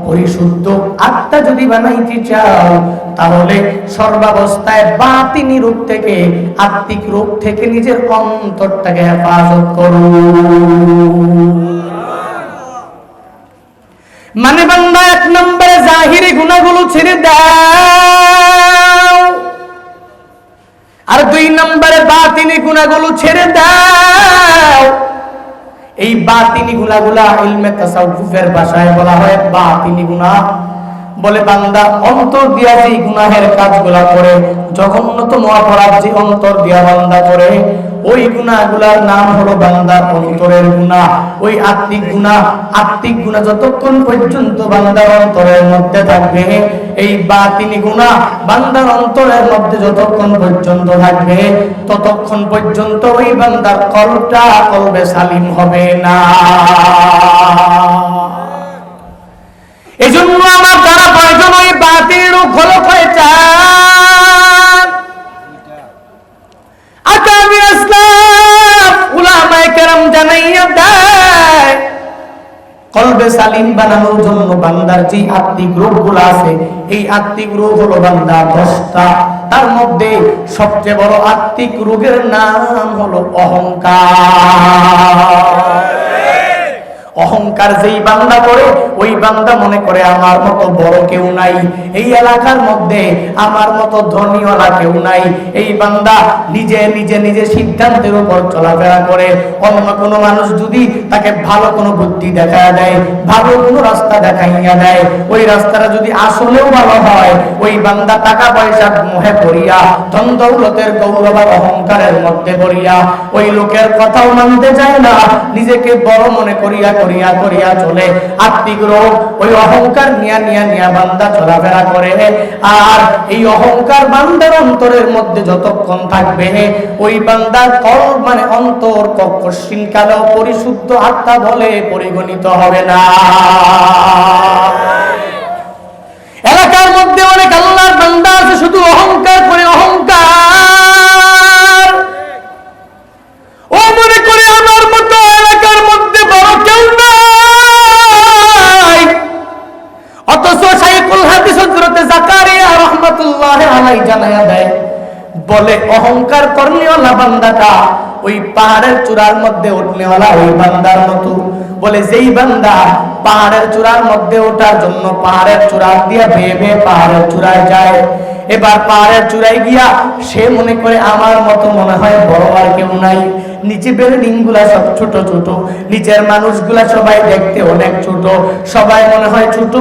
S1: পরিশুদ্ধ আত্মা যদি বানাইতে চাও, তাহলে সর্বাবস্থায় বাতিনি রূপ থেকে, আত্মিক রূপ থেকে নিজের অন্তরটাকে হেফাজত করো। মানে বান্দা 1 নম্বরে জাহিরি গুনাহগুলো ছেড়ে দাও, আর 2 নম্বরে বাতিনি গুনাহগুলো ছেড়ে দাও। এই বাতিনি গুনাহগুলা ইলমে তাসাউফের ভাষায় বলা হয় বাতিনি গুনাহ। বলে বান্দা অন্তর দিয়া যেই গুনাহের কাজগুলা করে, জঘন্যতম অপরাধ যে অন্তর দিয়া বান্দা করে, ওই গুনাহগুলোর নাম হলো বান্দার অন্তরের গুনাহ। ওই আত্মিক গুনাহ যতক্ষণ পর্যন্ত বান্দার অন্তরের মধ্যে থাকবে, এই বাতিনি গুনাহ বান্দার অন্তরের মধ্যে যতক্ষণ পর্যন্ত থাকবে, ততক্ষণ পর্যন্ত ওই বান্দার কলবে সালিম হবে না। এজন্য আমার যারা প্রয়োজন ওই বাতিল খলক হয়ে চান, আকাবির ইসলাম উলামায়ে কেরাম জানাইয়া দেয়, কলবে সালিম বানানোর জন্য বান্দার যে আত্মিক রোগগুলো আছে, এই আত্মিক রোগ হলো বান্দার 10টা। তার মধ্যে সবচেয়ে বড় আত্মিক রোগের নাম হলো অহংকার। অহংকার যেই বান্দা করে, ওই বান্দা মনে করে আমার মতো বড় কেউ নাই, এই এলাকার মধ্যে আমার মতো ধনীওয়ালা কেউ নাই। এই বান্দা নিজে সিদ্ধান্তের উপর চলাফেরা করে। অন্য কোনো মানুষ যদি তাকে ভালো কোনো বুদ্ধি দেখায় দেয়, ভালো কোনো রাস্তা দেখাইয়া দেয়, ওই রাস্তাটা যদি আসলেও ভালো হয়, ওই বান্দা টাকা পয়সার মোহে পড়িয়া, ধন দৌলতের গৌরব আর অহংকারের মধ্যে পড়িয়া ওই লোকের কথাও মানতে চায় না, নিজেকে বড় মনে করিয়া চলে। আত্মিক রোগ ওই অহংকার নিয়া বান্দা চলাফেরা করে। আর এই অহংকার বান্দার অন্তরের মধ্যে যতক্ষণ থাকবে, ওই বান্দার অন্তর কশিন কালেও পরিশুদ্ধ আত্মা বলে পরিগণিত হবে না। এলাকার মধ্যে অনেক আল্লাহর বান্দা আছে শুধু অহংকার করে, অহংকার ও মনে করে আমার মতো এলাকার মধ্যে বড় কেউ নাই। অথচ শাইখুল হাদিস হযরত জাকারিয়া রাহমাতুল্লাহি আলাইহি জানায়া দেয়, বলে অহংকার করনেওয়ালা বান্দাটা ওই পাহাড়ের চূড়ার মধ্যে উঠনেওয়ালা ওই বান্দার মতো। বলে যেই বান্দা পাহাড়ের চূড়ার মধ্যে ওঠার জন্য পাহাড়ের চূড়া দিয়ে বেয়ে পাহাড়ের চূড়ায় যায়, এবার পাহাড়ের চূড়ায় গিয়া সে মনে করে আমার মতো মনে হয় বড় আর কেউ নাই। নিচে বিল্ডিং গুলা সব ছোট ছোট, নিচের মানুষগুলা সবাই দেখতে অনেক ছোট, সবাই মনে হয় ছোট,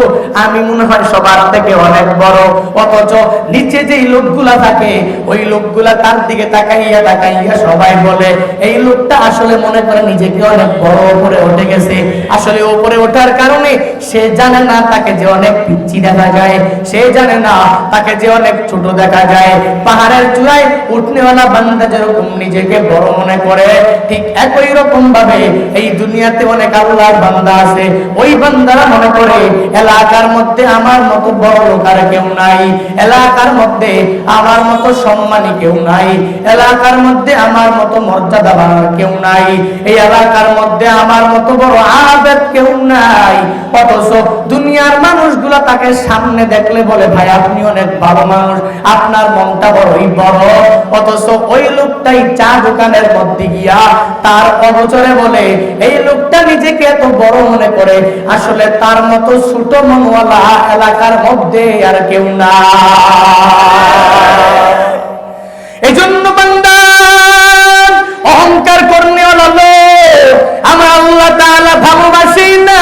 S1: আমি মনে হয় সবার থেকে অনেক বড়। অথচ নিচে যেই লোকগুলা থাকে, ওই লোকগুলা তার দিকে তাকাইয়া সবাই বলে এই লোকটা আসলে মনে করে নিজেকে অনেক বড় উপরে উঠে গেছে। আসলে উপরে ওঠার কারণে সে জানে না তাকে যে অনেক পিচ্চি দেখা যায়, সে জানে না তাকে যে অনেক ছোট দেখা যায়। পাহাড়ের চূড়ায় উঠনেওয়ালা বান্দা যেরকম নিজেকে বড় মনে করে, ঠিক একই রকম ভাবে এই দুনিয়াতে অনেক আল্লাহর বান্দা আছে, ওই বান্দারা মনে করে এলাকার মধ্যে আমার মতো বড় লোক আর কেউ নাই, এলাকার মধ্যে আমার মতো সম্মানী কেউ নাই, এলাকার মধ্যে আমার মতো মর্যাদাবান কেউ নাই, এই এলাকার মধ্যে আমার মতো বড় আবেদ কেউ নাই। অথচ দুনিয়ার মানুষগুলা তাকে সামনে দেখলে বলে ভাই আপনি অনেক ভালো মানুষ, আপনার মনটা বড়ই বড়। অথচ ওই লোকটাই চা দোকানের মধ্যে গিয়া তার অগোচরে বলে এই লোকটা নিজেকে এত বড় মনে করে, আসলে তার মতো ছোট মনওয়ালা এলাকার মধ্যে আর কেউ না। এই জন্য বান্দা অহংকার করনেওয়ালা লোক আমার আল্লাহ তাআলা ভালোবাসি না।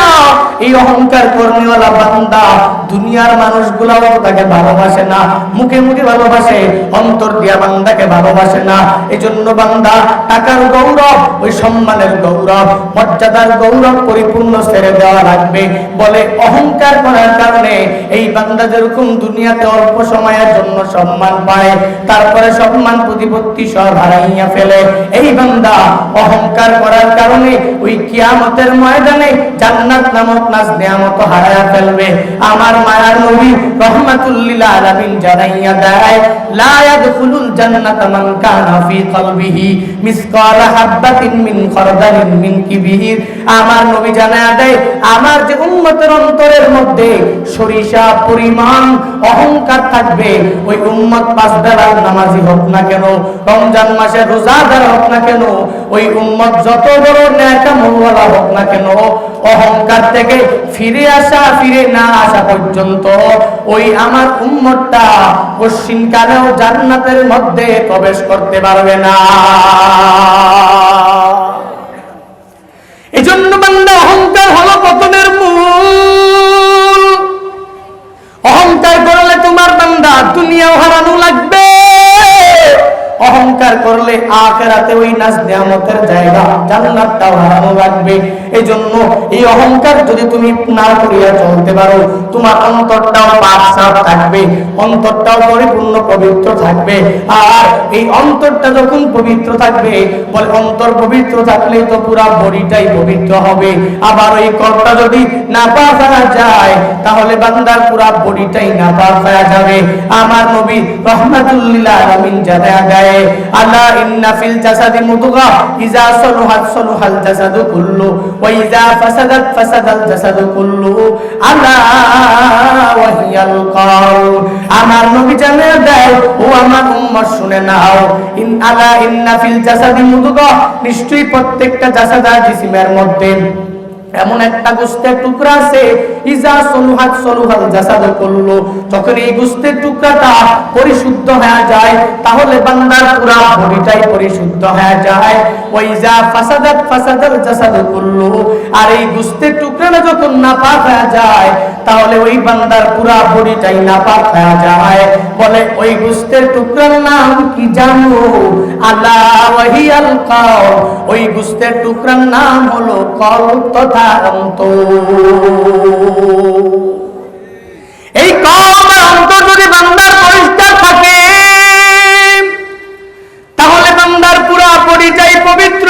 S1: এই অহংকার করনেওয়ালা বান্দা দুনিয়ার মানুষগুলাও তাকে ভালোবাসে না, মুখে মুখে ভালোবাসে, অন্তর দিয়া বান্দাকে ভালোবাসে না। এই জন্য বান্দা টাকার গৌরব, ওই সম্মানের গৌরব, মর্যাদার গৌরব পরিপূর্ণ ছেড়ে দেওয়া লাগবে। বলে অহংকার করার কারণে এই বান্দা যেরকম দুনিয়াতে অল্প সময়ের জন্য সম্মান পায়, তারপরে সম্মান প্রতিপত্তি সব হারাইয়া ফেলে। এই বান্দা অহংকার করার কারণে ওই কিয়ামতের ময়দানে জান্নাত নামক নাজ নিয়ামত হারায়া ফেলবে। আমার মায়ার নবী রাহমাতুল লিল আলামিন জানাইয়া দেয়, লা ইয়াদখুলুল জান্নাতা মান কানা ফি কলবিহি মিসকালা হাববাতিন মিন খারদালিন মিন কিবরির। আমার নবী জানাইয়া দেয়, আমার যে উম্মতের অন্তরের মধ্যে সরিষা পরিমাণ অহংকার থাকবে, ওই উম্মত 5 বেলার নামাজি হোক না কেন, রমজান মাসে রোজাদার হোক না কেন, ওই উম্মত যত বড় নেক আমলওয়ালা হোক না কেন, অহংকার থেকে ফিরে না আসা পর্যন্ত ওই আমার উম্মতটা পশ্চিমকালেও জান্নাতের মধ্যে প্রবেশ করতে পারবে না। এজন্য বান্দা অহংকার হলো পতনের মূল। অহংকার করলে তোমার বান্দা দুনিয়াও হারানো লাগবে, অহংকার করলে আখিরাতে ওই নাজ নিয়ামতের জায়গা জান্নাতটাও হারানো লাগবে। এজন্য এই অহংকার যদি তুমি না করিয়া চলতে পারো, তোমার অন্তরটাও পাক সাফ থাকবে, অন্তরটাও পরিপূর্ণ পবিত্র থাকবে। আর এই অন্তরটা যখন পবিত্র থাকবে, বলে অন্তর পবিত্র থাকলেই তো পুরা বডিটাই পবিত্র হবে। আবার ওই কর্তা যদি নাপাক হয়ে যায়, তাহলে বান্দার পুরা বডিটাই নাপাক হয়ে যাবে। আমার নবী রাহমাতুল লিল আলামিন জানায়া দেয়, আলা ইন্না ফিল জাসাদি মুদগা ইজা সালুহাত সালুহাল জাসাদু কুল্লু ওয়া ইজা ফাসাদাত ফাসাদাল জাসাদু কুল্লু আলা ওয়া হিয়াল কলব। আমার নবী জানায়া দেয়, ও আমার উম্মত শুনে নাও, ইন আলা ইন্না ফিল জাসাদি মুদগা, নিশ্চয়ই প্রত্যেকটা জাসাদ আর জিসিমের মধ্যে এমন একটা গোশতের টুকরা আছে, ইজা সলুহাত সলুহাল জাসাদু কুল্লু, যখন এই গোশতের টুকরাটা পরিশুদ্ধ হয়ে যায়, তাহলে বান্দার পুরা বডিটাই পরিশুদ্ধ হয়ে যায়। ওয়া ইজা ফাসাদাত ফাসাদাল জাসাদু কুল্লু, আর এই গোশতের টুকরাটা যখন নাপাক হয়ে যায়, তাহলে ওই বান্দার পুরা বডিটাই নাপাক হয়ে যায়। বলে ওই গোশতের টুকরার নাম কি জানো? আলা ওয়া হিয়াল কলব, ওই গোশতের টুকরার নাম হলো কলব তথা এই কলব আর অন্তর যদি বান্দার পরিষ্কার থাকে, তাহলে বান্দার পুরা বডিটাই পবিত্র।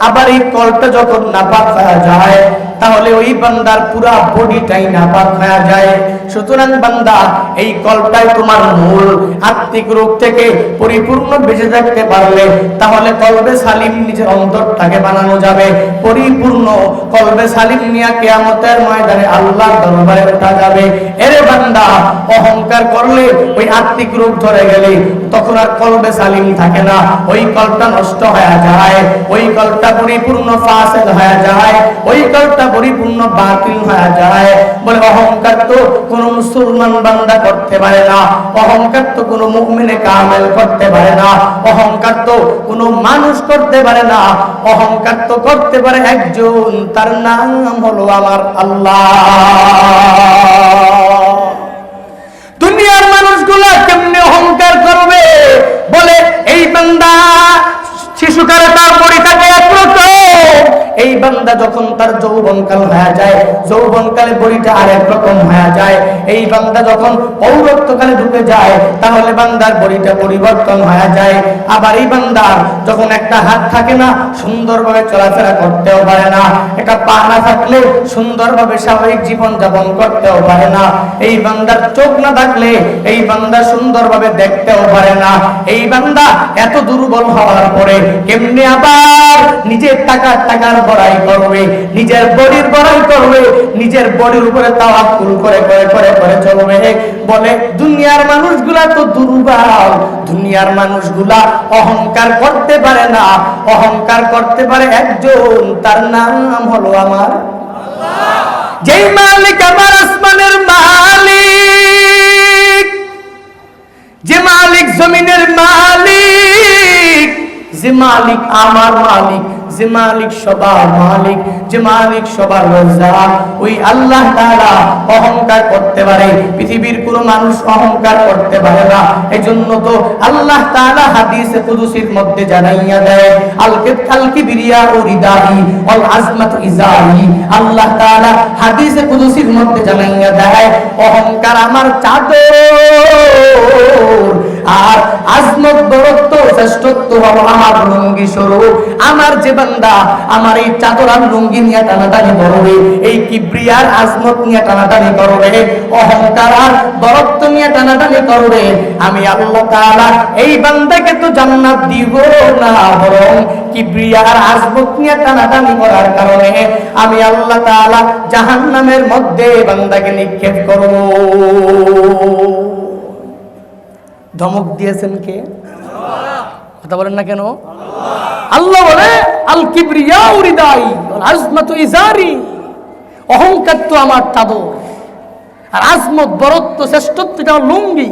S1: আবার এই কলটা যখন নাপাক হয়ে যায়, তাহলে ওই বান্দার পুরা বডিটাই নাপাক হয়ে যায়। সুতরাং বান্দা, এই কলটাই তোমার মূল। আত্মিক রোগ থেকে পরিপূর্ণ বেঁচে থাকতে পারলে, তাহলে কলবে সালিম নিজের অন্তরটাকে বানানো যাবে পরিপূর্ণ। কলবে সালিম নিয়ে কিয়ামতের ময়দানে আল্লাহর দরবারে ওঠা যাবে। এরে বান্দা, অহংকার করলে ওই আত্মিক রোগ ধরে গেলে তখন আর কলবে সালিম থাকে না, ওই কলটা নষ্ট হয়ে যায়, ওই কলটা পরিপূর্ণ ফাসিদ হয়ে যায়, ওই কলটা পরিপূর্ণ বাতিল হয়ে যায়। বলে অহংকার তো কোন মুসলমান বান্দা করতে পারে না, অহংকার তো কোন মুমিনে কামেল করতে পারে না, অহংকার তো কোন মানুষ করতে পারে না, অহংকার তো করতে পারে একজন, তার নাম হলো আমার আল্লাহ। দুনিয়ার মানুষগুলা কেমনে অহংকার করবে? বলে এই বান্দা শিশুকালে তার বডি থাকে একরকম, এই বান্দা যখন তার যৌবনকাল হয়ে যায়, যৌবনকালে বডিটা আরেক রকম হয়ে যায়। এই বান্দা যখন পৌরত্বকালে ঢুকে যায়, তাহলে বান্দার বডিটা পরিবর্তন হয়ে যায়। আবার এই বান্দার যখন একটা হাত থাকে না, সুন্দরভাবে চলাফেরা করতেও পারে না, একটা পা না থাকলে সুন্দরভাবে স্বাভাবিক জীবন যাপন করতেও পারে না। এই বান্দার চোখ না থাকলে এই বান্দা সুন্দরভাবে দেখতেও পারে না। এই বান্দা এত দুর্বল হওয়ার পরে কেমনে আবার নিজের টাকার বড়াই করবে, নিজের বডির বড়াই করবে, নিজের বডির উপরে তাওয়াক্কুল করে করে করে করে চলবে? বলে দুনিয়ার মানুষগুলা তো দুর্বল, দুনিয়ার মানুষগুলা অহংকার করতে পারে না, অহংকার করতে পারে একজন, তার নাম হলো আমার আল্লাহ। যেই মালিক আমার আসমানের মালিক, যে মালিক জমিনের মালিক, যে মালিক আমার মালিক, যে মালিক সবার মালিক, যে মালিক সবার রাজ্জাক, ওই আল্লাহ তাআলা অহংকার করতে পারে, পৃথিবীর কোনো মানুষ অহংকার করতে পারে না। এজন্য তো আল্লাহ তাআলা হাদিসে কুদসির মধ্যে জানাইয়া দেয়, আল কিবরিয়া ও রিদাই ওয়াল আজমাতু ইজারি। আল্লাহ তাআলা হাদিসে কুদসির মধ্যে জানাইয়া দেয়, অহংকার আমার চাদর, আর আজমত বরত্ব শ্রেষ্ঠত্ব হলো আমার লুঙ্গি স্বরূপ। আমার যে বান্দা আমার এই চাদর আর লুঙ্গি নিয়ে টানাটানি করবে, এই কিবরিয়ার আজমত নিয়ে টানাটানি করবে, অহংকার আর বরত্ব নিয়ে টানাটানি করবে, আমি আল্লাহ তাআলা এই বান্দাকে তো জান্নাত দিব না, বরং কিবরিয়ার আজমত নিয়ে টানাটানি করার কারণে আমি আল্লাহ তাআলা জাহান্নামের মধ্যে বান্দাকে নিক্ষেপ করব। ধমক দিয়েছেন কে? কথা বলেন না কেন? আল্লাহ বলে আল কিবরিয়া উরিদাই ওয়াল আজমাতু ইজারি, অহংকার তো আমার চাদর, আর আজমত বরত্ব শ্রেষ্ঠত্বটা লুঙ্গি।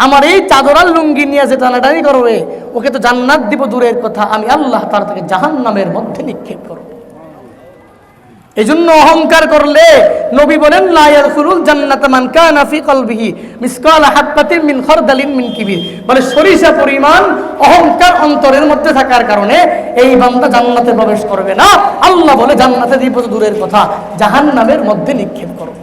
S1: আমার এই চাদর আর লুঙ্গি নিয়ে যে টানাটানি করবে, ওকে তো জান্নাত দিব দূরের কথা, আমি আল্লাহ তার থেকে জাহান্নামের মধ্যে নিক্ষেপ করব। এজন্য অহংকার করলে নবী বলেন লা ইয়াদখুলুল জান্নাতা মান কানা ফি কলবিহি মিসকাল হাববাতিন মিন খারদালিন মিন কিবির, বলে সরিষা পরিমাণ অহংকার অন্তরের মধ্যে থাকার কারণে এই বান্দা জান্নাতে প্রবেশ করবে না। আল্লাহ বলে জান্নাতে দিব তো দূরের কথা, জাহান্নামের মধ্যে নিক্ষেপ করবে।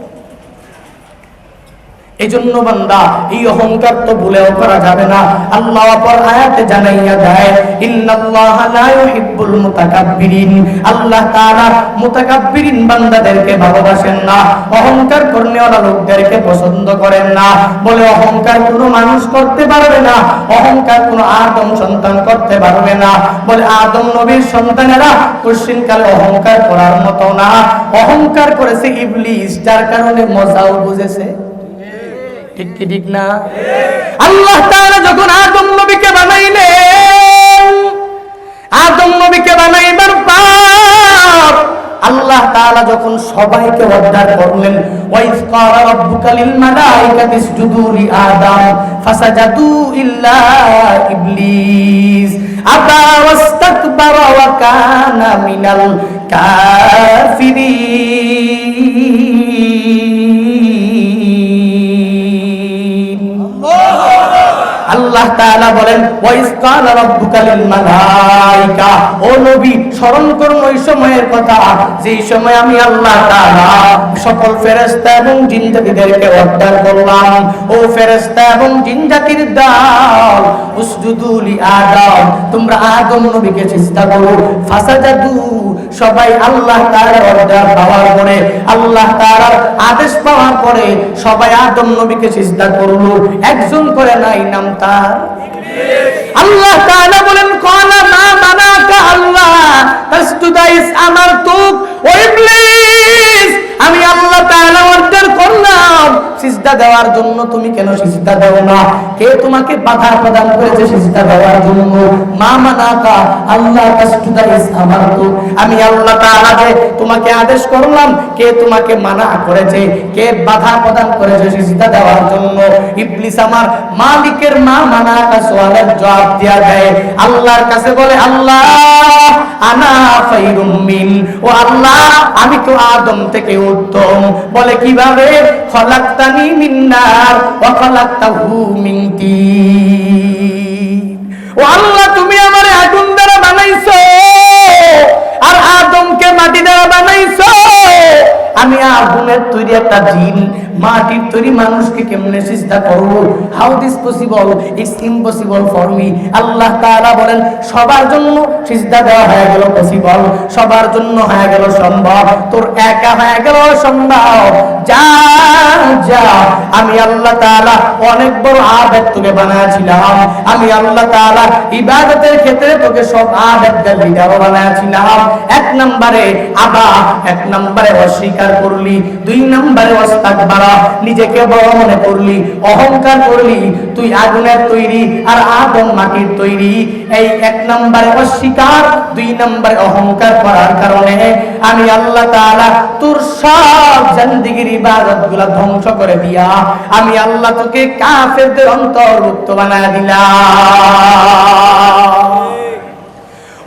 S1: এই জন্য বান্দা এই অহংকার তো ভুলেও করা যাবে না। আল্লাহ অপর আয়াতে জানাইয়া দেয় ইন্নাল্লাহা লা ইউহিব্বুল মুতাকাব্বিরিন, আল্লাহ তাআলা মুতাকাব্বিরিন বান্দাদেরকে ভালোবাসেন না, অহংকার করনেওয়ালা লোকদেরকে পছন্দ করেন না। বলে অহংকার কোনো মানুষ করতে পারবে না, অহংকার কোনো আদম সন্তান করতে পারবে না। বলে আদম নবীর সন্তানেরা কোশ্চিনকালে অহংকার করার মতো না, অহংকার করেছে ইবলিস, যার কারণে মজাও বুঝেছে। ঠিক কি ঠিক না? আল্লাহ তাআলা যখন আদম নবীকে বানাইলেন, আদম নবীকে বানাইবার পর আল্লাহ তাআলা যখন সবাইকে অর্ডার করলেন ওয়াইজ ক্বালা রাব্বুকা লিল মালাইকাতি ইসজুদু লি আদম ফাসাজাদু ইল্লা ইবলিস আবা ওয়াস্তাকবারা ওয়া কানা মিনাল কাফিরিন। আল্লাহ তাআলা বলেন ওয়াইজ ক্বালা রাব্বুকা লিল মালাইকা, ও নবী স্মরণ করুন ওই সময়ের কথা যেই সময় আমি আল্লাহ তাআলা সকল ফেরেশতা এবং জিন জাতিদেরকে অর্ডার করলাম, ও ফেরেশতা এবং জিন জাতির দল উসজুদু লি আদম, তোমরা আদম নবীকে সিজদা করো। ফাসাজাদু, সবাই আল্লাহ তাআলার অর্ডার পাওয়ার পরে, আল্লাহ তাআলার আদেশ পাওয়ার পরে সবাই আদম নবীকে সিজদা করলো। একজন করে নাই, নাম তার ইবলিস। আল্লাহ তাআলা বলেন ক্বালা মা মানাকা আল্লাহ তাসজুদা ইস আমারতুক, ও ইবলিস আমি আল্লাহ তাআলা অর্ডার করলাম সিজদা দেওয়ার জন্য, তুমি কেন সিজদা দাও না? কে তোমাকে বাধা প্রদান করেছে সিজদা দেওয়ার জন্য? মা মানাকা আল্লাহ তাসজুদা ইস আমারতুক, আমি আল্লাহ তাআলা যে তোমাকে আদেশ করলাম, কে তোমাকে মানা করেছে, কে বাধা প্রদান করেছে সিজদা দেওয়ার জন্য? ইবলিস আমার মালিকের মা মানাকা সওয়ালের জবাব দেয়া দেয়, আল্লাহর কাছে বলে আল্লাহ আনা খায়রুম মিন, ও আল্লাহ আমি তো আদম থেকে উত্তম। বলে কিভাবে? খলাকতানি মিন নার ওয়া খলাকতাহু মিন তিন, ও আল্লাহ তুমি আমারে আগুন দ্বারা বানাইছো আর আদমকে মাটি দ্বারা বানাইছো, আমি আগুনের তৈরি একটা জিন, মাটির তৈরি মানুষকে কেমনে সিজদা করব? How this possible? It's impossible for me. Allah তাআলা বলেন সবার জন্য সিজদা দেওয়া হয়ে গেল পসিবল, সবার জন্য হয়ে গেল সম্ভব, তোর একা হয়ে গেল সম্ভব। যা যা, আমি আল্লাহ তাআলা অনেক বড় আবেদ তোকে বানাইছিলাম, আমি আল্লাহ তাআলা ইবাদতের ক্ষেত্রে তোকে সব আবেদদের লিডার বানাইছিলাম। এক নম্বরে আবা, এক নম্বরে অস্বীকার করলি, দুই নম্বরে ওয়াস্তাকবারা, নিজেকে বড় মনে করলি, অহংকার করলি, তুই আগুনের তৈরি আর আদম মাটির তৈরি। এই এক নম্বরে অস্বীকার, দুই নম্বরে অহংকার করার কারণে আমি আল্লাহ তাআলা তোর সব জিন্দেগির ইবাদতগুলো ধ্বংস করে দিয়া আমি আল্লাহ তোকে কাফেরদের অন্তর্ভুক্ত বানায় দিলাম।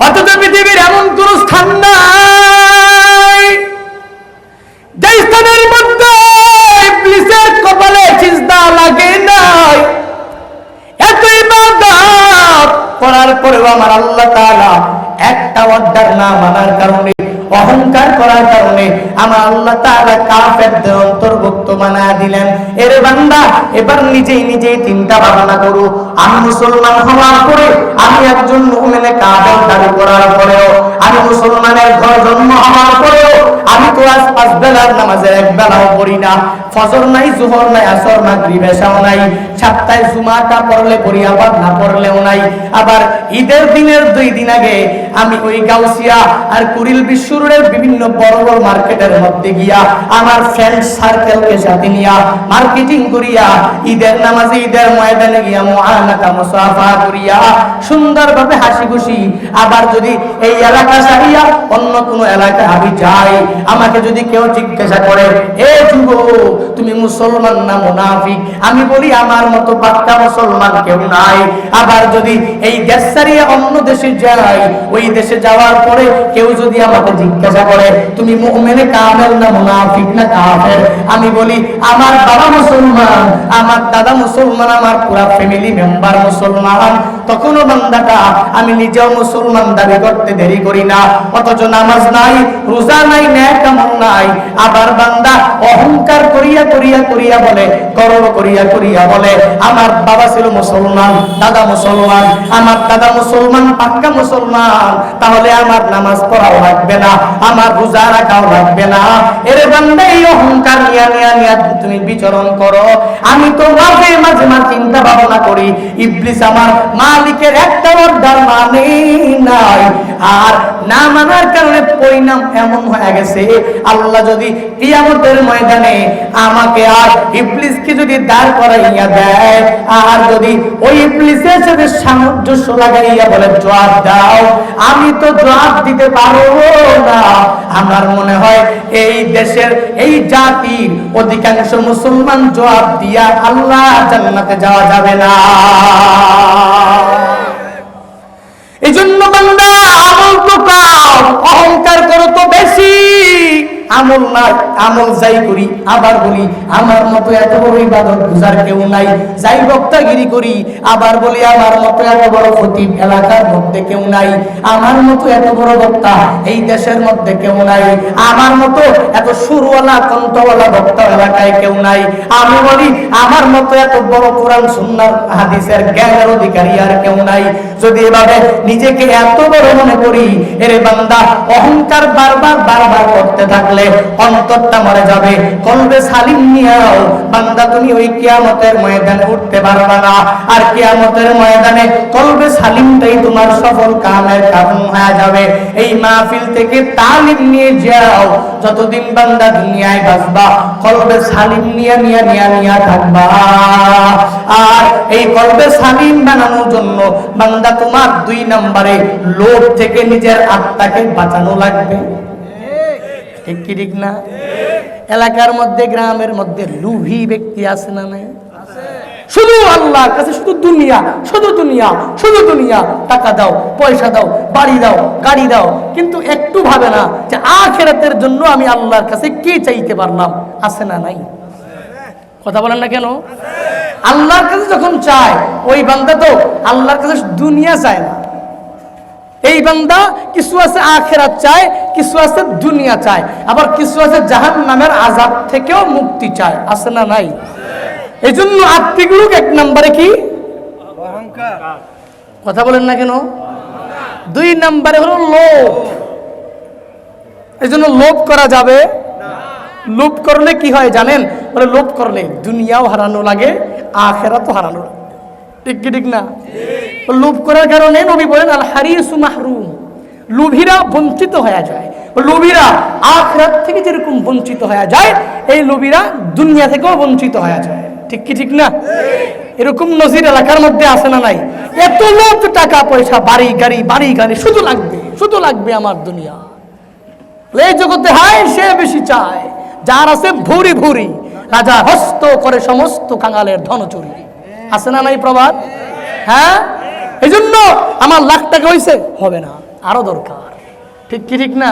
S1: অথচ পৃথিবীর এমন কোন স্থান নাই যে স্থানের মধ্যে ইবলিসের কপালে সিজদা লাগে নাই। এত ইবাদত করার পরেও আমার আল্লাহ তাআলা একটা অর্ডার না মানার কারণে, অহংকার করার কারণে আমার আল্লাহ তাআলা কাফেরদের অন্তর্ভুক্ত বানায়া দিলেন। এর বান্দা এবার নিজেই নিজেই চিন্তা ভাবনা করো, আমি মুসলমান হওয়ার পরে, আমি একজন মুমিনে কামেল দাবি করার পরেও, আমি মুসলমানের ঘর জন্ম হওয়ার পরেও আমি তো আজ 5 বেলার নামাজের এক বেলাও পড়ি না, ফজর নাই, জোহর নাই, আসর মাগরিব এশাও নাই, সপ্তাহে জুমাটা পড়লে পড়ি, আবার না পড়লেও নাই। আবার ঈদের দিনের 2 দিন আগে আমি ওই গাউসিয়া আর কুড়িল বিশ্বরোডের বিভিন্ন বড় বড় মার্কেটের মধ্যে গিয়া আমার ফ্রেন্ড সার্কেলকে সাথে নিয়া মার্কেটিং করিয়া ঈদের নামাজে ঈদের ময়দানে গিয়া মুআনাকা মুসাফা করিয়া সুন্দরভাবে হাসি খুশি। আবার যদি এই এলাকা ছাড়িয়া অন্য কোনো এলাকায় আমি যাই, আমাকে যদি কেউ জিজ্ঞাসা করে এ যুবক তুমি মুসলমান না মুনাফিক? আমি বলি আমার মতো পাক্কা মুসলমান কেউ নাই। আবার যদি এই দেশ ছাড়িয়ে অন্য দেশে যাই, ওই দেশে যাওয়ার পরে কেউ যদি আমাকে জিজ্ঞাসা করে তুমি মুমিনে কামেল না মুনাফিক না কাফের, আমি বলি আমার বাবা মুসলমান, আমার দাদা মুসলমান, আমার পুরা ফ্যামিলি মেম্বার মুসলমান, তখনও বান্দাটা আমি নিজেও মুসলমান দাবি করতে দেরি করি না। অথচ নামাজ নাই, রোজা নাই, নেক আমল নাই, আবার বান্দা অহংকার করিয়া করিয়া করিয়া বলে, গর্ব করিয়া করিয়া বলে আমার বাবা ছিল মুসলমান, দাদা মুসলমান, আমার দাদা মুসলমান, পাক্কা মুসলমান, তাহলে আমার নামাজ পড়াও লাগবে না, আমার রোজা রাখাও লাগবে না। এরে বান্দা এই অহংকার নিয়া নিয়া নিয়া তুমি বিচরণ করো। আমি তো মাঝে মাঝে চিন্তা ভাবনা করি, ইবলিস আমার মালিকের একটা অর্ডার মানে নাই, আর না মানার কারণে পরিণাম এমন হয়ে গেছে, আল্লাহ যদি কিয়ামতের ময়দানে আমাকে আর ইবলিসকে যদি দাঁড় করাইয়া দেয়, আর যদি ওই ইবলিসের সাথে সামঞ্জস্য লাগাইয়া বলে জবাব দাও, আমি তো জবাব দিতে পারবো না। আমার মনে হয় এই দেশের এই জাতির অধিকাংশ মুসলমান জবাব দিয়া আল্লাহ জান্নাতে যাওয়া যাবে না। এই জন্য বান্দা আমল তো কম, অহংকার করো তো বেশি, আমল নাই, আমল যাই করি আবার বলি আমার মতো এত বড় ইবাদত গুজার কেউ নাই, যাই বক্তাগিরি করি আবার বলি আমার মতো এত বড় খতিব এলাকার মধ্যে কেউ নাই, আমার মতো এত বড় বক্তা এই দেশের মধ্যে কেউ নাই, আমার মতো এত সুরওয়ালা কণ্ঠওয়ালা বক্তা এলাকায় কেউ নাই, আমি বলি আমার মতো এত বড় কোরআন সুন্নাহ হাদিসের জ্ঞানের অধিকারী আর কেউ নাই। যদি এভাবে নিজেকে এত বড় মনে করি, এরে বান্দা অহংকার বারবার বারবার করতে থাকলে অন্তরটা মরে যাবে। কলবে সালিম নিয়াও বান্দা তুমি ওই কিয়ামতের ময়দানে উঠতে পারবে না, আর কিয়ামতের ময়দানে কলবে সালিমটাই তোমার সফল কামের কারণ হয়ে যাবে। এই মাহফিল থেকে তালিম নিয়ে যাও, যতদিন বান্দা দুনিয়ায় বাঁচবা কলবে সালিম নিয়া নিয়া নিয়া নিয়া থাকবা। আর এই কলবে সালিম বানানোর জন্য বান্দা তোমার 2 নম্বরে লোভ থেকে নিজের আত্মাকে বাঁচানো লাগবে। ঠিক কি ঠিক না? এলাকার মধ্যে গ্রামের মধ্যে লোভী ব্যক্তি আছে না নাই? শুধু আল্লাহর কাছে শুধু দুনিয়া, শুধু দুনিয়া, শুধু দুনিয়া, টাকা দাও, পয়সা দাও, বাড়ি দাও, গাড়ি দাও, কিন্তু একটু ভাবে না যে আখিরাতের জন্য আমি আল্লাহর কাছে কি চাইতে পারলাম। আছে না নাই? কথা বলেন না কেন? আল্লাহর কাছে যখন চায় ওই বান্দা তো আল্লাহর কাছে দুনিয়া চায় না। এই বান্দা কিছু আছে আখিরাত চায়, কিছু আছে দুনিয়া চায়, আবার কিছু আছে জাহান্নামের আযাব থেকেও মুক্তি চায়। আছে না নাই? এই জন্য আত্মিকগুলো 1 নম্বরে কি? অহংকার। কথা বলেন না কেন? 2 নম্বরে হলো লোভ। এই জন্য লোভ করা যাবে না। লোভ করলে কি হয় জানেন? বলে লোভ করলে দুনিয়াও হারানো লাগে, আখিরাতও হারানো লাগে। ঠিক কি ঠিক না? লোভ করার কারণে নবী বলেন আল হারিসু মাহরুম, লোভীরা বঞ্চিত হয়ে যায়। লোভীরা আখিরাত থেকে যেরকম বঞ্চিত হয়ে যায়, এই লোভীরা দুনিয়া থেকেও বঞ্চিত হয়ে যায়। ঠিক কি ঠিক না? এরকম নজির এলাকার মধ্যে আছে না নাই? এত লোভ, টাকা পয়সা, বাড়ি গাড়ি, বাড়ি গাড়ি, শুধু লাগবে, শুধু লাগবে আমার দুনিয়া। এই জগতে হায় সে বেশি চায়, যার আছে ভুরি ভুরি, রাজা হস্ত করে সমস্ত কাঙালের ধন চুরি। আছে না নাই প্রবাদ? হ্যাঁ, এই জন্য আমার লাখ টাকা হয়েছে হবে না, আরো দরকার। ঠিক কি ঠিক না?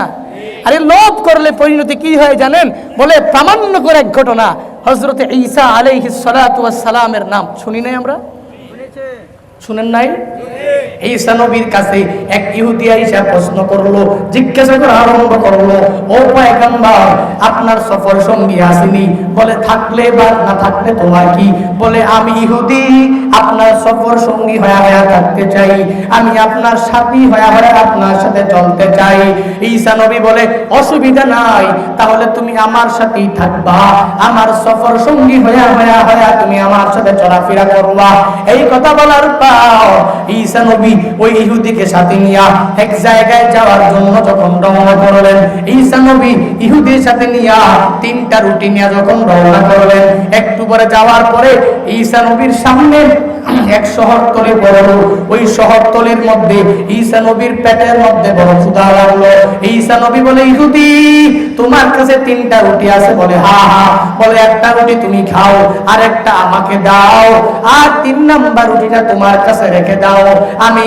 S1: আরে লোভ করলে পরিণতি কি হয় জানেন? বলে প্রামাণ্য করে এক ঘটনা, হযরতে ঈসা আলাইহিস সালাতু ওয়াস সালামের নাম শুনি নাই আমরা? শুনেন নাই? ঈসা নবীর কাছে এক ইহুদি আইসা প্রশ্ন করলো, জিজ্ঞাসা করা আরম্ভ করলো, ও পয়গম্বর আপনার সফর সঙ্গী আসেনি? বলে থাকলে বা না থাকলে তোমার কি? বলে আমি ইহুদি, আপনার সফর সঙ্গী হয়ে হয়ে থাকতে চাই, আমি আপনার সাথী হয়ে হয়ে আপনার সাথে চলতে চাই। ঈসা নবী বলে অসুবিধা নাই, তাহলে তুমি আমার সাথেই থাকবা, আমার সফর সঙ্গী হয়ে হয়ে হয়ে তুমি আমার সাথে চলাফেরা করবা। এই কথা বলার পর ঈসা নবী ওই ইহুদিকে সাথে নিয়ে এক জায়গায় যাওয়ার জন্য যখন রওনা করলেন, ঈসা নবী ইহুদির সাথে নিয়ে 3টা রুটি নিয়ে যখন রওনা করলেন, একটু পরে যাওয়ার পরে ঈসা নবীর সামনে এক শহরতলি পড়লো। ওই শহরতলির মধ্যে ঈসা নবীর পেটের মধ্যে বড় ক্ষুধা লাগলো। ঈসা নবী বলে, ইহুদি তোমার কাছে 3টা রুটি আছে? বলে হ্যাঁ হ্যাঁ। বলে একটা রুটি তুমি খাও, আর একটা আমাকে দাও, আর 3 নাম্বার রুটিটা তোমার কাছে রেখে দাও। আমি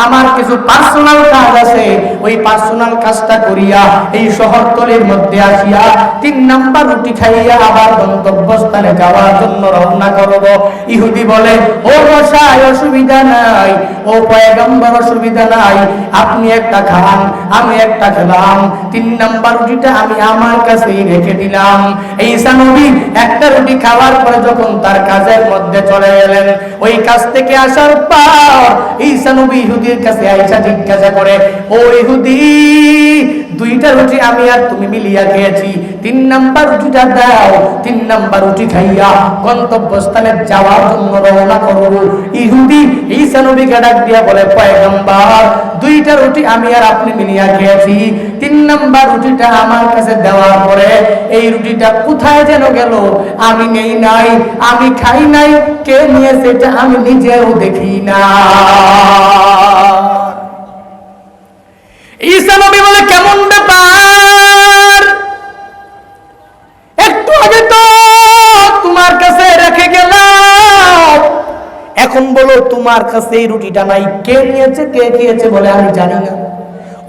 S1: আমার কিছু পার্সোনাল কাজ আছে, ওই পার্সোনাল কাজটা করিয়া এই শহরতলির মধ্যে আসিয়া 3 নাম্বার রুটি খাইয়া আবার গন্তব্যস্থানে যাওয়ার জন্য রওনা করব। ইহুদি বলে, ও গোসাই অসুবিধা নাই, ও পয়গম্বর অসুবিধা নাই, আপনি একটা খান আমি একটা খেলাম, 3 নাম্বার রুটিটা আমি আমার কাছেই রেখে দিলাম। ঈসা নবী একটা রুটি খাওয়ার পরে যখন তার কাজের মধ্যে চলে গেলেন, ওই কাজ থেকে আসার পর ঈসা নবী ইহুদির কাছে আয়েশা জিজ্ঞাসা করে, ও ইহুদি 2টা রুটি আমি আর তুমি মিলিয়া খেয়েছি, 3 নাম্বার রুটিটা দাও, 3 নাম্বার রুটি খাইয়া গন্তব্যস্থানে যাওয়ার জন্য রওনা করব। ইহুদি ঈসা নবীকে ডাক দিয়া বলে, পয়গম্বর 2টা রুটি আমি আর আপনি মিলিয়া খেয়েছি, 3 নাম্বার রুটিটা আমার কাছে দেওয়ার পরে এই রুটিটা কোথায় যেন গেল, আমি নেই নাই, আমি খাই নাই, কে নিয়েছে এটা আমি নিজেও দেখি না। ঈসা নবী বলে, কেমন ব্যাপার, একটু আগে তো তোমার কাছে রেখে গেলাম, এখন বলো তোমার কাছে এই রুটিটা নাই, কে নিয়েছে কে খেয়েছে? বলে আমি জানি না।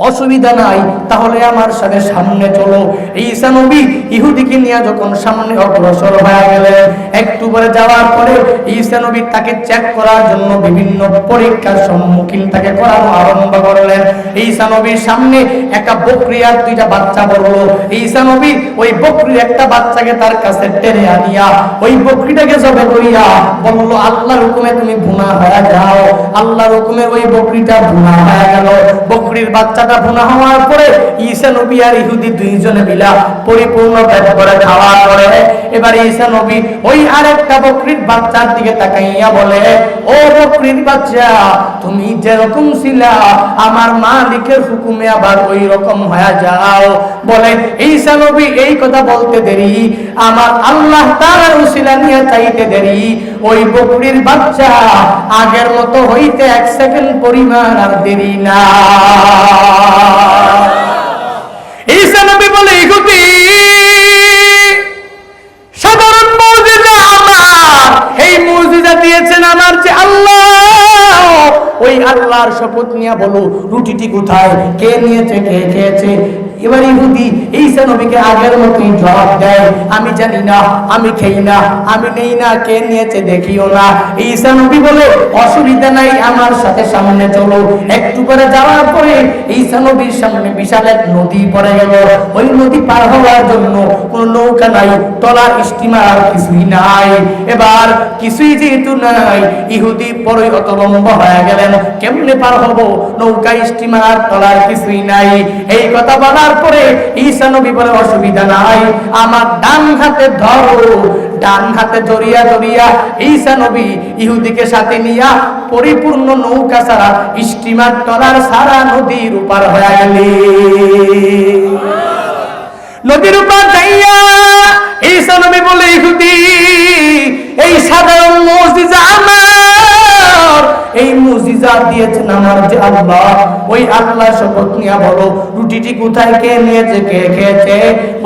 S1: অসুবিধা নাই, তাহলে আমার সাথে সামনে চলো। ঈসা নবী ইহুদিকে নিয়ে যখন সামনে অগ্রসর হয়ে গেলেন, একটু পরে যাওয়ার পরে ঈসা নবী তাকে চেক করার জন্য বিভিন্ন পরীক্ষার সম্মুখীন তাকে করানো আরম্ভ করলেন। ঈসা নবীর সামনে একটা বকরি আর 2টা বাচ্চা বললো। ঈসা নবী ওই বকরির একটা বাচ্চাকে তার কাছে টেনে আনিয়া ওই বকরিটাকে জবে করিয়া বলল, আল্লাহর হুকুমে তুমি ভুনা হয়ে যাও। আল্লাহর হুকুমে ওই বকরিটা ভুনা হয়ে গেল। বকরির বাচ্চা ভুনা হওয়ার পরে ঈসা নবী আর ইহুদি 2জনে মিলা পরিপূর্ণ পেট করে খাওয়ার পরে এবার ঈসা নবী ওই আরেকটা বকরির বাচ্চার দিকে তাকাইয়া বলে, ও বকরির বাচ্চা, তুমি যেরকম ছিলা আমার মালিকের হুকুমে আবার ওই রকম হয়ে যাও। বলে ঈসা নবী এই কথা বলতে দেরি, আমার আল্লাহ তাআলার উসিলা নিয়ে চাইতে দেরি, ওই বকরির বাচ্চা আগের মতো হইতে 1 সেকেন্ড পরিমাণ আর দেরি না। ঈসা নবী বলে, ইহুদি সাধারণ মুজিজা আমার, এই মুজিজা দিয়েছেন আমার যে আল্লাহ, ওই আল্লাহর শপথ নিয়ে বলো রুটিটি কোথায়, কে নিয়েছে কে খেয়েছে? এবার ইহুদি ঈসা নবীকে আগের মতোই জবাব দেয়, আমি জানি না, আমি খেই না, আমি নেই না, কে নিয়েছে দেখিও না। ঈসা নবী বলে, অসুবিধা নাই, আমার সাথে সামনে চলো। একটু করে যাওয়ার পরে ঈসা নবীর সামনে বিশাল এক নদী পড়ে গেল। ওই নদী পার হওয়ার জন্য কোনো নৌকা নাই, ট্রলার স্টিমার কিছুই নাই। এবার কিছুই যেহেতু নাই, ইহুদি পরই হতভম্ব হয়ে গেলেন, কেমনে পার হবো, নৌকা স্টিমার ট্রলার কিছুই নাই। এই কথা বলার পরে ঈসা নবী বলে, অসুবিধা নাই, আমার ডান হাতে ধরো। ডান হাতে জড়িয়া জড়িয়া ঈসা নবী ইহুদিকে সাথে নিয়া পরিপূর্ণ নৌকা ছাড়া স্টিমার ট্রলার সারা নদীর উপার হয়ে গেলেন। নদীর উপর যাইয়া ঈসা নবী বলে, ইহুদি এই সাধারণ মুজিজা আমার, এই মুজিজা দিয়েছেন আমার যে আল্লাহ, ওই আল্লাহ শপথ নিয়ে বলো রুটিটি কোথায়, কে নিয়েছে কে খেয়েছে?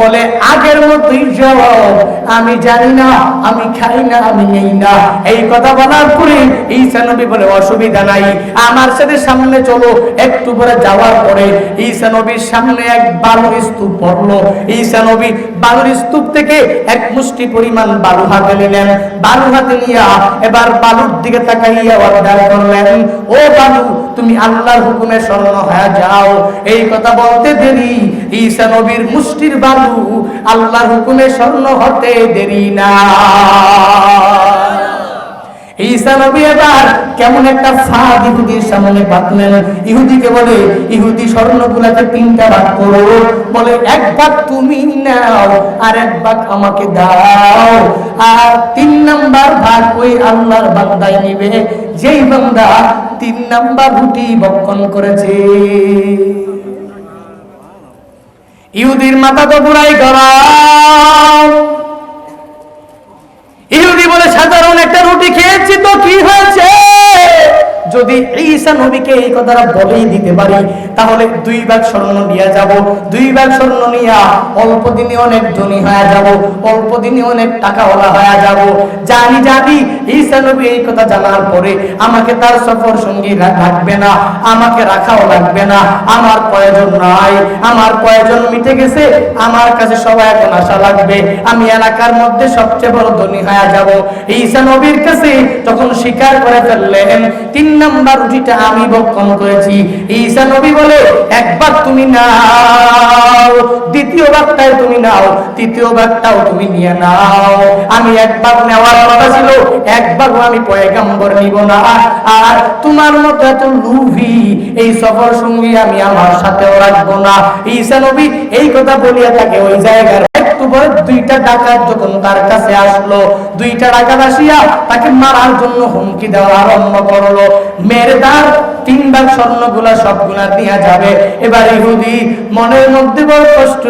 S1: বলে আগের মতোই জবাব, আমি জানি না, আমি খাই না, আমি নেই না। এই কথা বলার পরে ঈসা নবী বলে, অসুবিধা নাই, আমার সাথে সামনে চলো। একটু পরে যাওয়ার পরে ঈসা নবীর সামনে এক বালুর স্তূপ পড়লো। ঈসা নবী বালুর স্তূপ থেকে এক মুষ্টি পরিমাণ বালু হাতে নিলেন। বালু হাতে নিয়া এবার বালুর দিকে তাকাইয়া অর্ডার করলেন, ও বালু তুমি আল্লাহর হুকুমে স্বর্ণ হয়ে যাও। এই কথা বলতে দেরি, ঈসা নবীর মুষ্টির বালু আল্লাহর হুকুমে স্বর্ণ হতে দেরি না। ঈসা নবী এবার কেমন একটা ফাঁদ ইহুদির সামনে পাতলেন। ইহুদিকে বলে, ইহুদি স্বর্ণগুলাকে 3টা ভাগ করো। বলে 1 ভাগ তুমি নাও, আর 1 ভাগ আমাকে দাও, আর 3 নাম্বার ভাগ ওই আল্লাহর বান্দাই নিবে, যেই বান্দা 3 নাম্বার রুটি ভক্ষণ করেছে। ইহুদির মাথা তো পুরাই গরম। ইহুদি বলে, সাধারণ একটা রুটি খেয়েছি তো কি হয়েছে? ঈসা নবীকে এই কথাটা বলেই দিতে পারি, তাহলে 2 ভাগ স্বর্ণ নিয়ে যাব, 2 ভাগ স্বর্ণ নিয়ে অল্প দিনে অনেক ধনী হয়ে যাব, অল্প দিনে অনেক টাকাওয়ালা হয়ে যাব। জানি ঈসা নবী এই কথা জানার পরে আমাকে তার সফর সঙ্গী রাখবে না, আমাকে রাখাও লাগবে না, আমার প্রয়োজন নাই, আমার প্রয়োজন মিটে গেছে। আমার কাছে সবাই এখন আশা লাগবে আমি এলাকার মধ্যে সবচেয়ে বড় ধনী হয়ে যাব। ঈসা নবীর কাছে যখন স্বীকার করে ফেললেন 3 নাম্বার রুটিটা আমি ভক্ষণ করেছি, ঈসা নবী বলে, 1 ভাগ তুমি নাও, 2য় ভাগটাও তুমি নাও, 3য় ভাগটাও তুমি নিয়ে নাও। আমি 1 ভাগ নেওয়ার কথা ছিল, 1 ভাগও আমি পয়গম্বর নিব না। আর তোমার মতো এত লুভি এই সফর সঙ্গী আমি আমার সাথেও রাখবো না। ঈসা নবী এই কথা বলিয়া তাকে ওই জায়গার একটু পরে 2টা ডাকাত যখন তার কাছে আসলো, 2টা ডাকাত আসিয়া তাকে মারার জন্য হুমকি দেওয়া আরম্ভ করলো। মেরে তার 3 ভাগ স্বর্ণগুলা সবগুলা নিয়ে যাবে। এবার ইহুদি মনের মধ্যে বড় কষ্ট,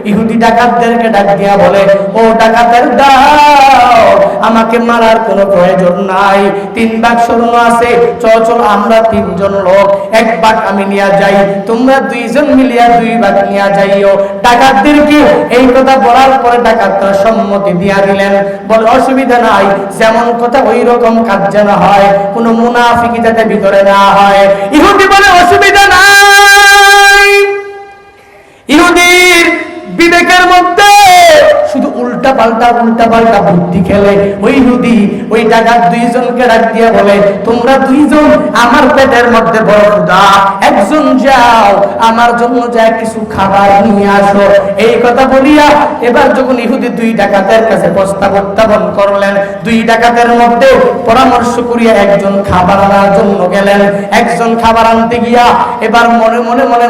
S1: ইহুদি ডাকাতদেরকে ডাক দিয়া বলে, ও ডাকাতের দাও, আমাকে মারার কোনো প্রয়োজন নাই, 3 ভাগ স্বর্ণ আছে, চল আমরা 3 জন লোক, 1 ভাগ আমি নিয়ে যাই, তোমরা 2 জন মিলিয়া 2 ভাগ নিয়ে যাইও। ডাকাতদেরকে এই কথা বলার পরে ডাকাতরা সম্মতি দিয়া দিলেন, বলে অসুবিধা নাই, যেমন কথা ওই রকম কাজ যেন হয়, কোনো মুনাফিকি যাতে ভিতরে না হয়। ইহুদি বলে অসুবিধা নাই। ইহুদির বিবেকের মধ্যে শুধু উল্টা পাল্টা বুদ্ধি খেলে। ওই ইহুদি ওই ডাকাত 2 জনকে ডাক দিয়ে বলে, তোমরা 2 জন আমার পেটের মধ্যে বড় ক্ষুধা, একজন যাও আমার জন্য যা কিছু খাবার নিয়ে আসো। এই কথা বলিয়া এবার যখন ইহুদি 2 ডাকাতের কাছে প্রস্তাব উত্থাপন করলেন, 2 ডাকাতের মধ্যে পরামর্শ করিয়া একজন খাবার আনার জন্য গেলেন। একজন খাবার আনতে গিয়া এবার মনে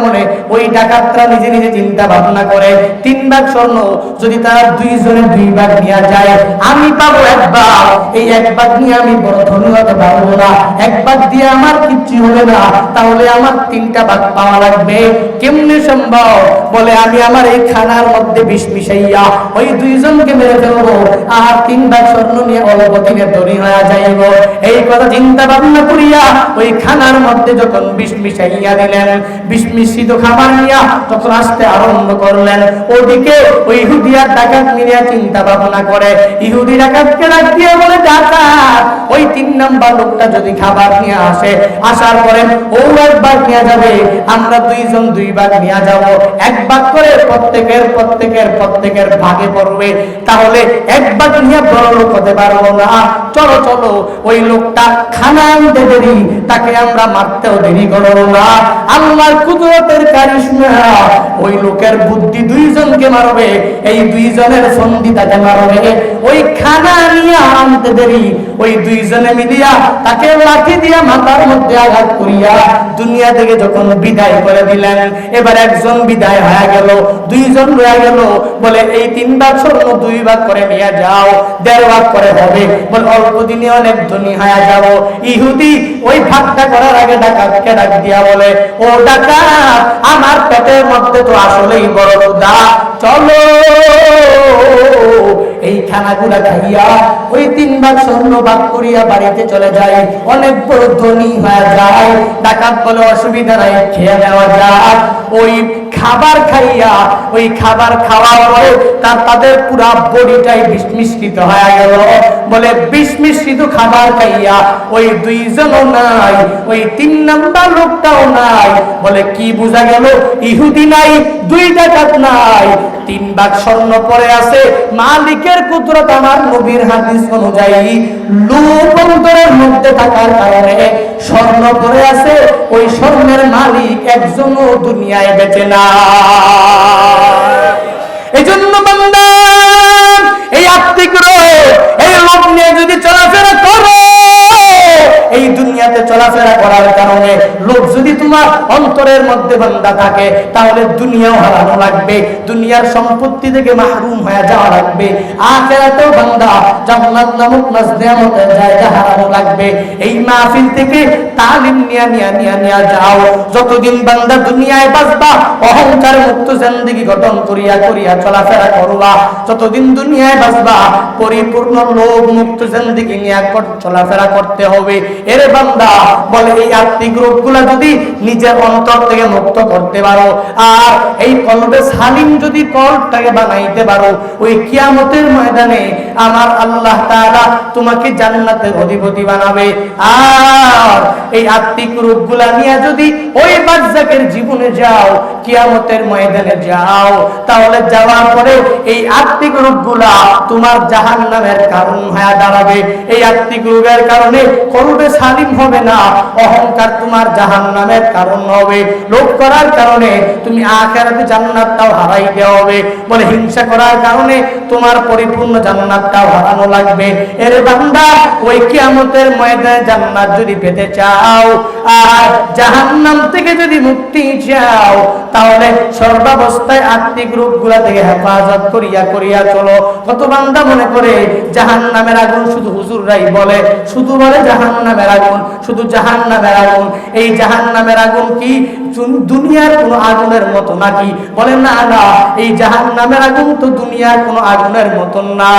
S1: মনে ওই ডাকাতরা নিজে চিন্তা ভাবনা করে, 3 ভাগ স্বর্ণ যদি তারা 2 জনে 2 ভাগ নিয়ে যায়, আমি পাবো 1 ভাগ, এই 1 ভাগ নিয়ে আমি বড় ধনী হতে পারবো না, 1 ভাগ দিয়ে আমার কিচ্ছু হবে না, তাহলে আমার 3টা ভাগ পাওয়া লাগবে। কেমনে সম্ভব? বলে আমি আমার এই খানার মধ্যে বিষ মিশাইয়া ওই 2 জনকে মেরে ফেলবো, আর 3 ভাগ স্বর্ণ নিয়ে অল্প দিনে ধনী হয়ে যাইব। এই কথা চিন্তা ভাবনা করিয়া ওই খানার মধ্যে যখন বিষ মিশাইয়া দিলেন, বিষ মিশ্রিত খাবার নিয়া তখন আসতে আরম্ভ করলেন। ওদিকে ওই ইহুদিয়া ডাকাত মিলিয়া চিন্তা ভাবনা করে, ইহুদি ডাকাতকে ডাক দিয়ে বলে, ডাকাত ওই 3 নাম্বার লোকটা যদি খাবার নিয়ে আসে, আসার পরে ও 1 ভাগ নিয়ে যাবে, আমরা 2 জন 2 ভাগ নিয়ে যাব, 1 ভাগ করে প্রত্যেকের ভাগে পড়বে, তাহলে 1 ভাগ নিয়ে বড় লোক হতে পারবো না। চলো ওই লোকটা খানা আনতে দেরি, তাকে আমরা মারতেও দেরি করবো না। আল্লাহর কুদরতের কারিশমা, ওই লোকের বুদ্ধি 2 জনকে মারবে, এই 2 জনের ফন্দি তাকে মারবে। ওই খানা নিয়ে আনতে দেরি, ওই 2 জনে মিলিয়া তাকে লাঠি দিয়া মাথার মধ্যে আঘাত করিয়া দুনিয়া থেকে যখন বিদায় করে দিলেন, এবার একজন বিদায় হয়ে গেল, 2 জন রয়ে গেল। বলে এই 3 ভাগ স্বর্ণ 2 ভাগ করে নিয়ে যাও, 1.5 ভাগ করে হবে, বলে অল্প দিনে অনেক ধনী হয়ে যাব। ইহুদি ওই ভাগটা করার আগে ডাকাতকে ডাক দিয়া বলে, ও ডাকাত, আমার পেটের মধ্যে তো আসলেই বড় ক্ষুধা, চলো এই খানাগুলা খাইয়া ওই 3 ভাগ স্বর্ণ ভাগ করিয়া বাড়িতে চলে যায়, অনেক বড় ধনী হয়ে যায়। ডাকাত বলে অসুবিধা নাই, খেয়ে নেওয়া যাক। ওই খাবার খাইয়া, ওই খাবার খাওয়ার পরে তাদের পুরা বডিটাই বিষ মিশ্রিত হয়ে গেল। বলে বিষ মিশ্রিত খাবার খাইয়া ওই 2 জনও নাই, ওই 3 নাম্বার লোকটাও নাই। বলে কি বোঝা গেল? ইহুদি নাই, 2 ডাকাত নাই, 3 ভাগ স্বর্ণ পরে আছে। মালিকের কুদরত আমার নবীর হাদিস অনুযায়ী লোভ অন্তরের মধ্যে থাকার কারণে স্বর্ণ পরে আছে, ওই স্বর্ণের মালিক একজনও দুনিয়ায় বেঁচে না। এই জন্য বান্দা এই আত্মিক রোগ, এই লোভ নিয়ে যদি চলাফেরা করো, এই দুনিয়াতে চলাফেরা করার কারণে লোভ যদি তোমার অন্তরের জান্নাতের মধ্যে বান্দা থাকে তাহলে দুনিয়াও হারানো লাগবে, দুনিয়ার সম্পত্তি থেকে মাহরুম হয়ে যাওয়া লাগবে, আখিরাতেও বান্দা জান্নাত নামক নেয়ামতের জায়গা হারানো লাগবে। এই মাহফিল থেকে তালিম নিয়া যাও। যতদিন বান্দা দুনিয়ায় বাঁচবা অহংকার মুক্ত জিন্দেগি গঠন করিয়া চলাফেরা করবা, যতদিন দুনিয়ায় বাঁচবা পরিপূর্ণ লোভ মুক্ত জিন্দেগি নিয়ে চলাফেরা করতে হবে। এর বান্দা বলে এই আত্মিক রোগগুলা যদি নিজের অন্তর থেকে মুক্ত করতে পারো আর এই কলবে সালিম যদি কলটাকে বানাইতে পারো, ওই কিয়ামতের ময়দানে আমার আল্লাহ তাআলা তোমাকে জান্নাতের অধিপতি বানাবে। আর এই আত্মিক রোগগুলা নিয়ে যদি ওই বারজাকের জীবনে যাও, কিয়ামতের ময়দানে যাও, তাহলে যাওয়ার পরে এই আত্মিক রোগগুলা তোমার জাহান্নামের কারণ হয়ে দাঁড়াবে। এই আত্মিক রোগের কারণে কলবে সালিম হবে না, অহংকার তোমার জাহান্নামের কারণ হবে, লোভ করার কারণে তুমি আখিরাতে জান্নাতটাও হারাইতে হবে, বলে হিংসা করার কারণে তোমার পরিপূর্ণ জান্নাতটাও হারানো লাগবে। এর বান্দা ওই কিয়ামতের ময়দানে জান্নাত যদি পেতে চাও আর জাহান্নাম থেকে যদি মুক্তি চাও, তাহলে সর্বাবস্থায় আত্মিক রূপগুলা থেকে হেফাজত করিয়া চলো। কত বান্দা মনে করে জাহান্নামের আগুন শুধু হুজুররাই বলে, শুধু বলে জাহান্নামের আগুন, শুধু জাহান্নামের আগুন। এই জাহান্নামের আগুন কি দুনিয়ার কোন আগুনের মতো নাকি? বলে না, এই জাহান্নামের আগুন তো দুনিয়ার কোন আগুনের মতো না।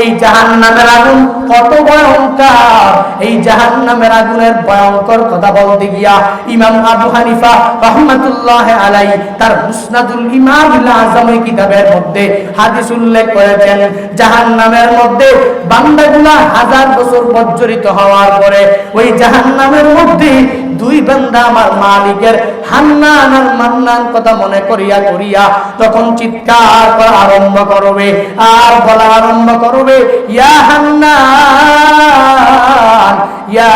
S1: এই জাহান্নামের আগুন কত ভয়ঙ্কর! এই জাহান্নামের আগুনের ভয়ঙ্কর কথা বলতে গিয়া ইমাম আবু হানিফা রাহমাতুল্লাহ আলাইহি তার মুসনাদুল ইমামিল আযম কিতাবের মধ্যে হাদিস উল্লেখ করেছেন, জাহান্নামের মধ্যে বান্দাগুলা হাজার বছর বজ্জরিত হওয়ার পরে ওই জাহান্নামের মধ্যে দুই বান্দা আমার মালিকের হান্নান আর মান্নান কথা মনে করিয়া তখন চিৎকার করা আরম্ভ করবে আর বলা আরম্ভ করবে, ইয়া হান্নান ইয়া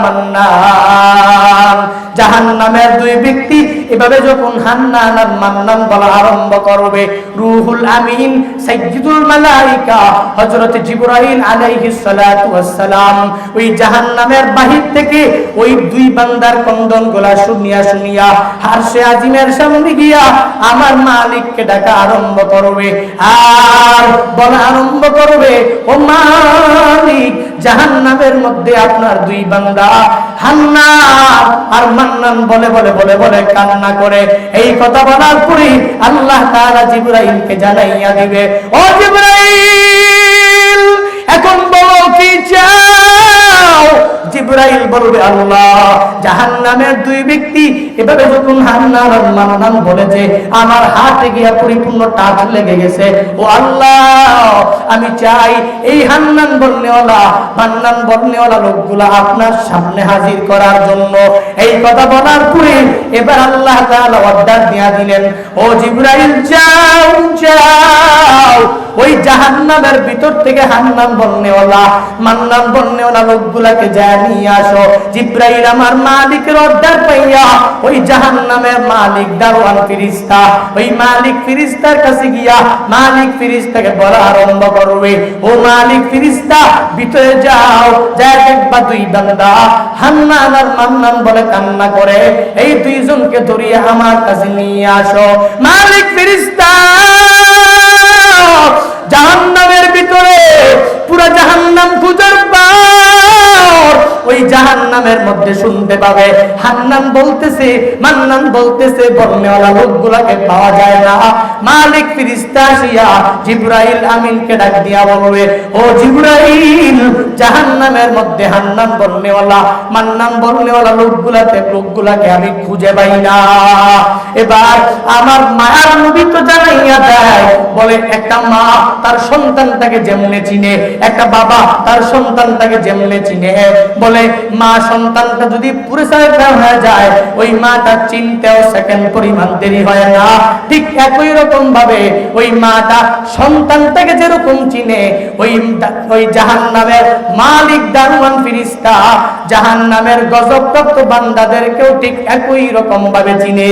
S1: মান্নান। জাহান্নামের দুই ব্যক্তি এভাবে যখন হান্নান আর মান্নান বলা আরম্ভ করবে, রুহুল আমিন সাইয়্যিদুল মালায়েকা হযরত জিবরাইল আলাইহিস সালাতু ওয়াস সালাম ওই জাহান্নামের বাহির থেকে ওই দুই বান্দার কন্দন গলা শুনিয়া আরশে আজিমের সামনে গিয়া আমার মালিককে ডাকা আরম্ভ করবে আর বলা আরম্ভ করবে, ও মালিক, জাহান্নামের মধ্যে আপনার দুই বান্দা হান্নান আর মান্নান বলে কান্না করে। এই কথা বলার পরে আল্লাহ তাআলা জিবরাইলকে জানাইয়া দিবে, ও জিবরাইল, এখন বলো কি চাও? জিবরাইল বলবে, আল্লাহ, জাহান্নামের দুই ব্যক্তি এভাবে যখন হান্নান আর মান্নান বলেছে আমার হাতে গিয়া পরিপূর্ণ টাচ লেগে গেছে। ও আল্লাহ, আমি চাই এই হান্নান বলনেওয়ালা মান্নান বলনেওয়ালা লোকগুলা আপনার সামনে হাজির করার জন্য। এই কথা বলার পরে এবার আল্লাহ তাআলা অর্ডার দিয়া দিলেন, ও জিবরাইল, যাও ওই জাহান্নামের ভিতর থেকে হান্নান বলনেওয়ালা মান্নান বলনেওয়ালা লোকগুলাকে যায় নিয়ে আসো। জিবরাইল আমার মালিকের অর্ডার পাইয়া ওই জাহান্নামের মালিক দারওয়ান ফেরেশতা ওই মালিক ফেরেশতার কাছে গিয়া মালিক ফেরেশতাকে বলা আরম্ভ করবে, ও মালিক ফেরেশতা, ভিতরে যাও, যায় দেখবা দুই বান্দা হান্নান আর মান্নান বলে কান্না করে, এই দুইজনকে ধরিয়া আমার কাছে নিয়ে আসো। মালিক ফেরেশতা জাহান্নামের ভিতরে পুরো জাহান্নাম খুঁজার পর ওই জাহান্নামের মধ্যে শুনতে পাবে হান্নান বলতেছে, মান্নান বলতেছে, বলনেওয়ালা লোকগুলাকে পাওয়া যায় না। মালিক ফেরেশতা আসিয়া জিবরাইল আমিনকে ডাক দিয়া বলবে, ও জিবরাইল, জাহান্নামের মধ্যে হান্নান বলনেওয়ালা মান্নান বলনেওয়ালা লোকগুলাকে আমি খুঁজে পাই না। এবার আমার মায়ার নবী তো জানাইয়া দেয়, বলে একটা মা তার সন্তানটাকে যেমনে চিনে, একটা বাবা তার সন্তানটাকে যেমনে চিনে, বলে মা সন্তানটা যদি পুরুষাকার হয়ে যায় ওই মাটা চিনতেও সেকেন্ড পরিমাণ দেরি হয় না। ঠিক একই রকম ভাবে ওই মাটা সন্তানটাকে যেরকম চিনে ওই জাহান্নামের মালিক দারওয়ান ফেরেশতা জাহান্নামের গজবপ্রাপ্ত বান্দাদেরকেও ঠিক একই রকম ভাবে চিনে।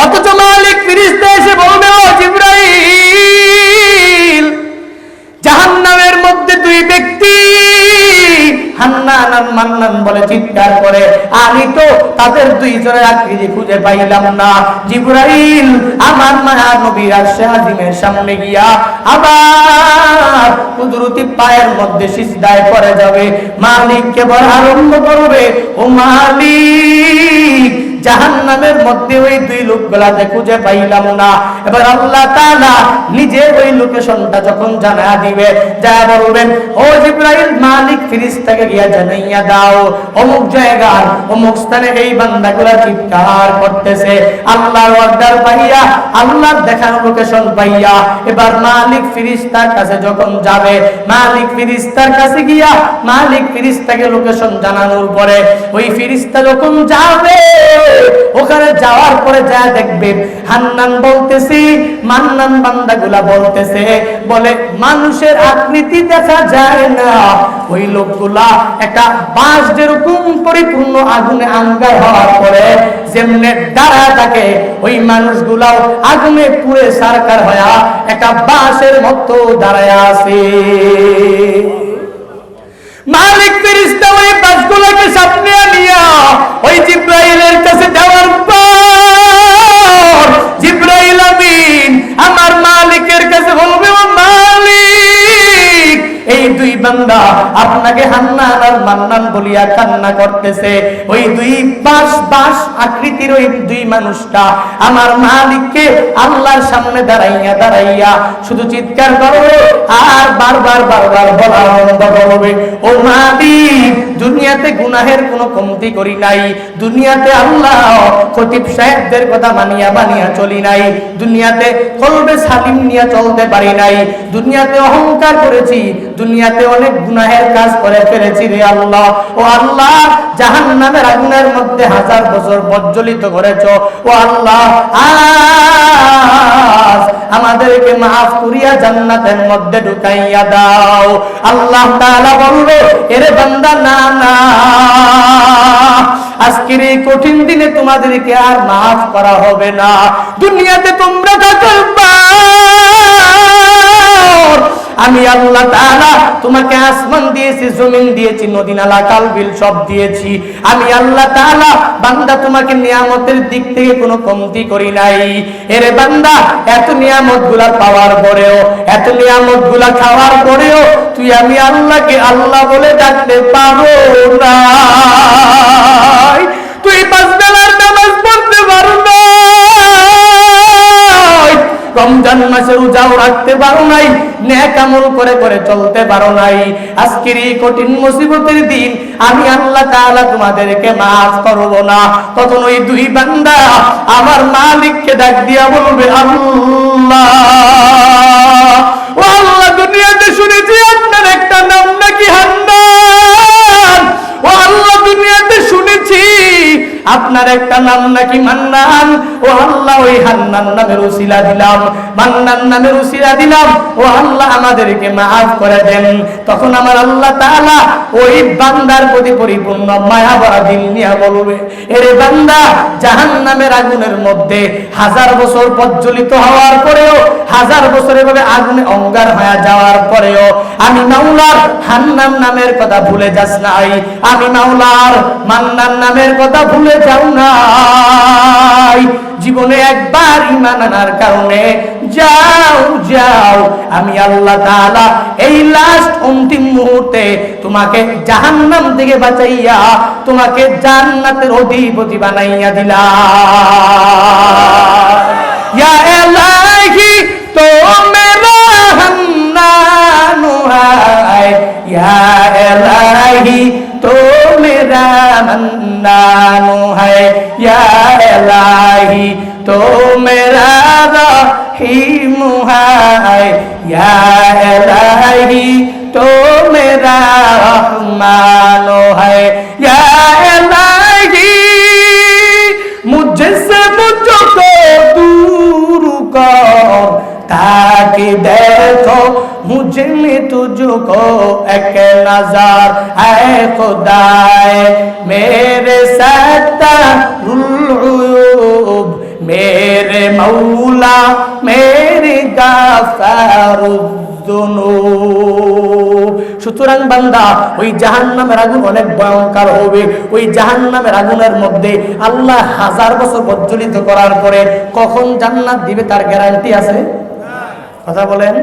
S1: অথচ মালিক ফেরেশতা এসে বলবে, ও জিবরাইল, জাহান্নামের মধ্যে দুই ব্যক্তি হান্নান আর মান্নান বলে চিৎকার করে, আমি তো তাদের দুইজনের আকৃতি খুঁজে পাইলাম না। জিবরাইল আমার মায়া নবীর আরশে আজিমের সামনে গিয়া আবার কুদরতি পায়ের মধ্যে সিজদায় পড়ে যাবে, মালিককে বলা আরম্ভ করবে, ও মালিক জাহান্নামের মধ্যে ওই দুই লোকগুলাকে খুঁজে পাইলাম না। এবার আল্লাহ তাআলা নিজে ওই লোকেশনটা যখন জানা দিবে, যা বলবেন, ও জিবরাইল মালিক ফেরেশতাকে গিয়া জানাইয়া দাও অমুক জায়গার অমুক স্থানে এই বান্দাগুলা চিৎকার করতেছে। আল্লাহর অর্ডার পাইয়া, আল্লাহর দেখানো লোকেশন পাইয়া এবার মালিক ফেরেশতার কাছে যখন যাবে, মালিক ফেরেশতার কাছে গিয়া মালিক ফেরেশতাকে লোকেশন জানানোর পরে ওই ফেরেশতা যখন যাবে, ওখানে যাওয়ার পরে যা দেখবে হান্নান বলতেছি, মান্নান বান্দাগুলা বলতেছে, বলে মানুষের আকৃতি দেখা যায় না, ওই লোকগুলা একটা বাঁশ যেরকম পরিপূর্ণ আগুনে আঙ্গার হওয়ার পরে যেমনে দাঁড়া থাকে, ওই মানুষগুলাও আগুনে পুড়ে সারকার হয়া একটা বাঁশের মতো দাঁড়ায় আছে। মালিক ফেরেশতা ওই বাঁশগুলোকে সামনে আনিয়া ওই জিবরাইলের কাছে দেওয়ার পর জিবরাইল আমিন আমার মালিকের কাছে বলবে, ও মালিক এই দুই বান্দা আপনাকে হান্নান আর মান্নান বলিয়া কান্না করতেছে, ওই দুই বাঁশ আকৃতির ওই দুই মানুষটা আমার মালিককে আল্লাহর সামনে দাঁড়াইয়া শুধু চিৎকার করবে আর বারবার বলা আরম্ভ করবে, ও মালিক দুনিয়াতে গুনাহের কোনো কমতি করি নাই, দুনিয়াতে আল্লাহ খতিব সাহেবদের কথা মানিয়া চলি নাই, দুনিয়াতে কলবে সালিম নিয়ে চলতে পারি নাই, দুনিয়াতে অহংকার করেছি, দুনিয়াতে অনেক গুনাহের কাজ করে ফেলেছি রে আল্লাহ। ও আল্লাহ জাহান্নামের আগুনের মধ্যে 1000 বছর প্রজ্বলিত করেছো, ও আল্লাহ আজ আমাদেরকে মাফ করিয়া জান্নাতের মধ্যে ঢুকাইয়া দাও। আল্লাহ তাআলা বলবে, এরে বান্দা না না, আজকের এই কঠিন দিনে তোমাদেরকে আর মাফ করা হবে না, দুনিয়াতে তোমরা থাকবা, আমি আল্লাহ তাআলা তোমাকে আসমান দিয়েছি, জমিন দিয়েছি, নদী নালা খাল বিল সব দিয়েছি, আমি আল্লাহ তাআলা বান্দা তোমাকে নিয়ামতের দিক থেকে কোনো কমতি করি নাই। এরে বান্দা এত নিয়ামতগুলা পাওয়ার পরেও, এত নিয়ামতগুলা খাওয়ার পরেও তুই আমি আল্লাহকে আল্লাহ বলে ডাকতে পারো না, তুই 5 বেলার নামাজ পড়তে পারো না, রমজান মাসে রোজাও রাখতে পারো নাই, নেক আমল করে চলতে পারো নাই, আজকের এই কঠিন মুসিবতের দিন আমি আল্লাহ তাআলা তোমাদেরকে মাফ করব না। তখন ওই দুই বান্দা আমার মালিককে ডাক দিয়া বলবে, আল্লাহ ও আল্লাহ দুনিয়াতে শুনেছি আপনার একটা নাম নাকি হান্নান, ও আল্লাহ দুনিয়াতে শুনেছি আপনার একটা নাম নাকি মান্নান, ও আল্লাহ ওই হান্নান নামের উসিলা দিলাম, মান্নান নামের উসিলা দিলাম, ও আল্লাহ আমাদেরকে মাফ করে দেন। তখন আমার আল্লাহ তাআলা ওই বান্দার প্রতি পরিপূর্ণ মায়া ভরা দিল নিয়ে বলবে, এরে বান্দা জাহান্নামের আগুনের মধ্যে 1000 বছর প্রজ্বলিত হওয়ার পরেও, 1000 বছর এভাবে আগুনে অঙ্গার হয়ে যাওয়ার পরেও আমি মাওলার হান্নান নামের কথা ভুলে যাস নাই, আমি মাওলার মান্নান নামের কথা ভুলে যাও নাই, জীবনে একবার ঈমান আনার কারণে যাও, আমি আল্লাহ তাআলা এই লাস্ট অন্তিম মুহূর্তে তোমাকে জাহান্নাম থেকে বাঁচাইয়া তোমাকে জান্নাতের অধিপতি বানাইয়া দিলাম। ইয়া ইলাহি তো মেরা হান্নান হায়, ইয়া ইলাহি তো মেরা मन्नान है, या इलाही तो मेरा रहीम है, या इलाही तो मेरा रहमान है, या इलाही मुझसे मुझको दूर कर, ताकि देखो मुझे में तुझको एक नजर, ऐ खुदाए मेरे सत्तारुल, मेरे मौला मेरे गाफारुद्दुनूब। সুতরাং বান্দা, ওই জাহান্নামের আগুন অনেক ভয়ঙ্কর হবে। ওই জাহান্নামের আগুনের মধ্যে আল্লাহ 1000 বছর প্রজ্বলিত করার পরে কখন জান্নাত দিবে তার গ্যারান্টি আছে? কথা বলেন।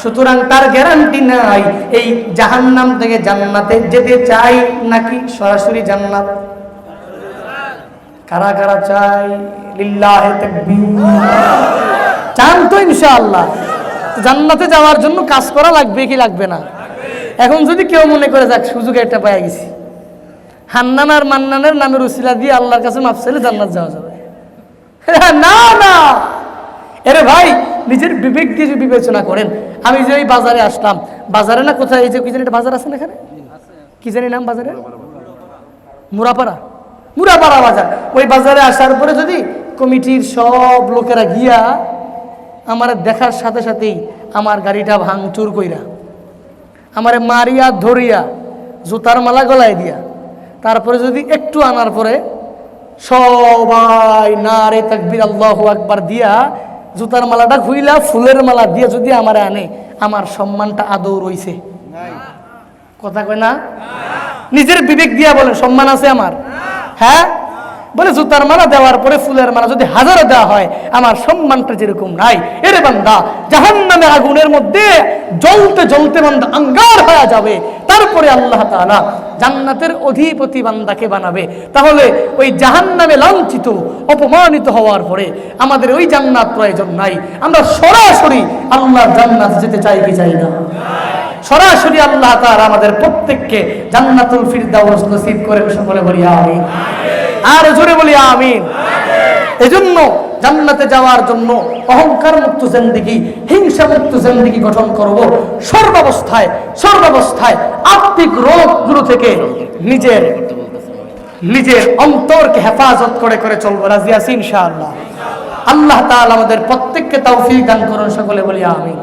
S1: সুতরাং তার গ্যারান্টি নাই। এই জাহান্নাম থেকে জান্নাতে যেতে চাই নাকি সরাসরি জান্নাত? কারা কারা চাই? লিল্লাহি তাকবীর। চান তো ইনশাআল্লাহ। জান্নাতে যাওয়ার জন্য কাজ করা লাগবে কি লাগবে না? এখন যদি কেউ মনে করে যাক সুযোগ একটা পেয়ে গেছি, হান্নান আর মান্নানের নামের উসিলা দিয়ে আল্লাহর কাছে মাফ চাইলে জান্নাত যাওয়া যাবে, না না। এরে ভাই, নিজের বিবেক দিয়ে যদি বিবেচনা করেন, আমি যে এই বাজারে আসলাম, বাজারে না কোথায়, এই যে কি জানি একটা বাজার আছে না এখানে, কি জানি নাম বাজারে, মুরাপাড়া বাজার। ওই বাজারে আসার পরে যদি কমিটির সব লোকেরা গিয়া আমার দেখার সাথে সাথেই আমার গাড়িটা ভাঙচুর কইরা, আমারে মারিয়া ধরিয়া জুতার মালা গলায় দিয়া, তারপরে যদি একটু আনার পরে সবাই নারে তাকবীর আল্লাহু আকবার দিয়া জুতার মালাটা খুইলা ফুলের মালা দিয়ে যদি আমারে আনে, আমার সম্মানটা আদৌ রইছে? কথা কয় না? নিজের বিবেক দিয়া বলেন, সম্মান আছে আমার? হ্যাঁ, বলে জুতার মালা দেওয়ার পরে ফুলের মালা যদি 1000 দেওয়া হয়, আমার সম্মানটা যেরকম নাই। এরে বান্দা, জাহান্নামের আগুনের মধ্যে জ্বলতে জ্বলতে বান্দা আঙ্গার হয়ে যাবে, তারপরে আল্লাহ তাআলা জান্নাতের অধিপতি বান্দাকে বানাবে। তাহলে ওই জাহান্নামে লাঞ্ছিত অপমানিত হওয়ার পরে আমাদের ওই জান্নাত প্রয়োজন নাই। আমরা সরাসরি আল্লাহর জান্নাত যেতে চাই কি চাই না? সরাসরি আল্লাহ তাআলা আমাদের প্রত্যেককে জান্নাতুল ফিরদাউস নসিব করে। সকলে বলি আমিন, আর জোরে বলি আমিন। এজন্য জান্নাতে যাওয়ার জন্য অহংকার মুক্ত জিন্দেগি, হিংসা মুক্ত জিন্দেগি গঠন করব। সর্বাবস্থায় আত্মিক রোগগুলো থেকে নিজের অন্তরকে হেফাজত করে চলবো। রাজি আছি ইনশাআল্লাহ। আল্লাহ তাআলা আমাদের প্রত্যেককে তৌফিক দান করুন। সকলে বলি আমিন।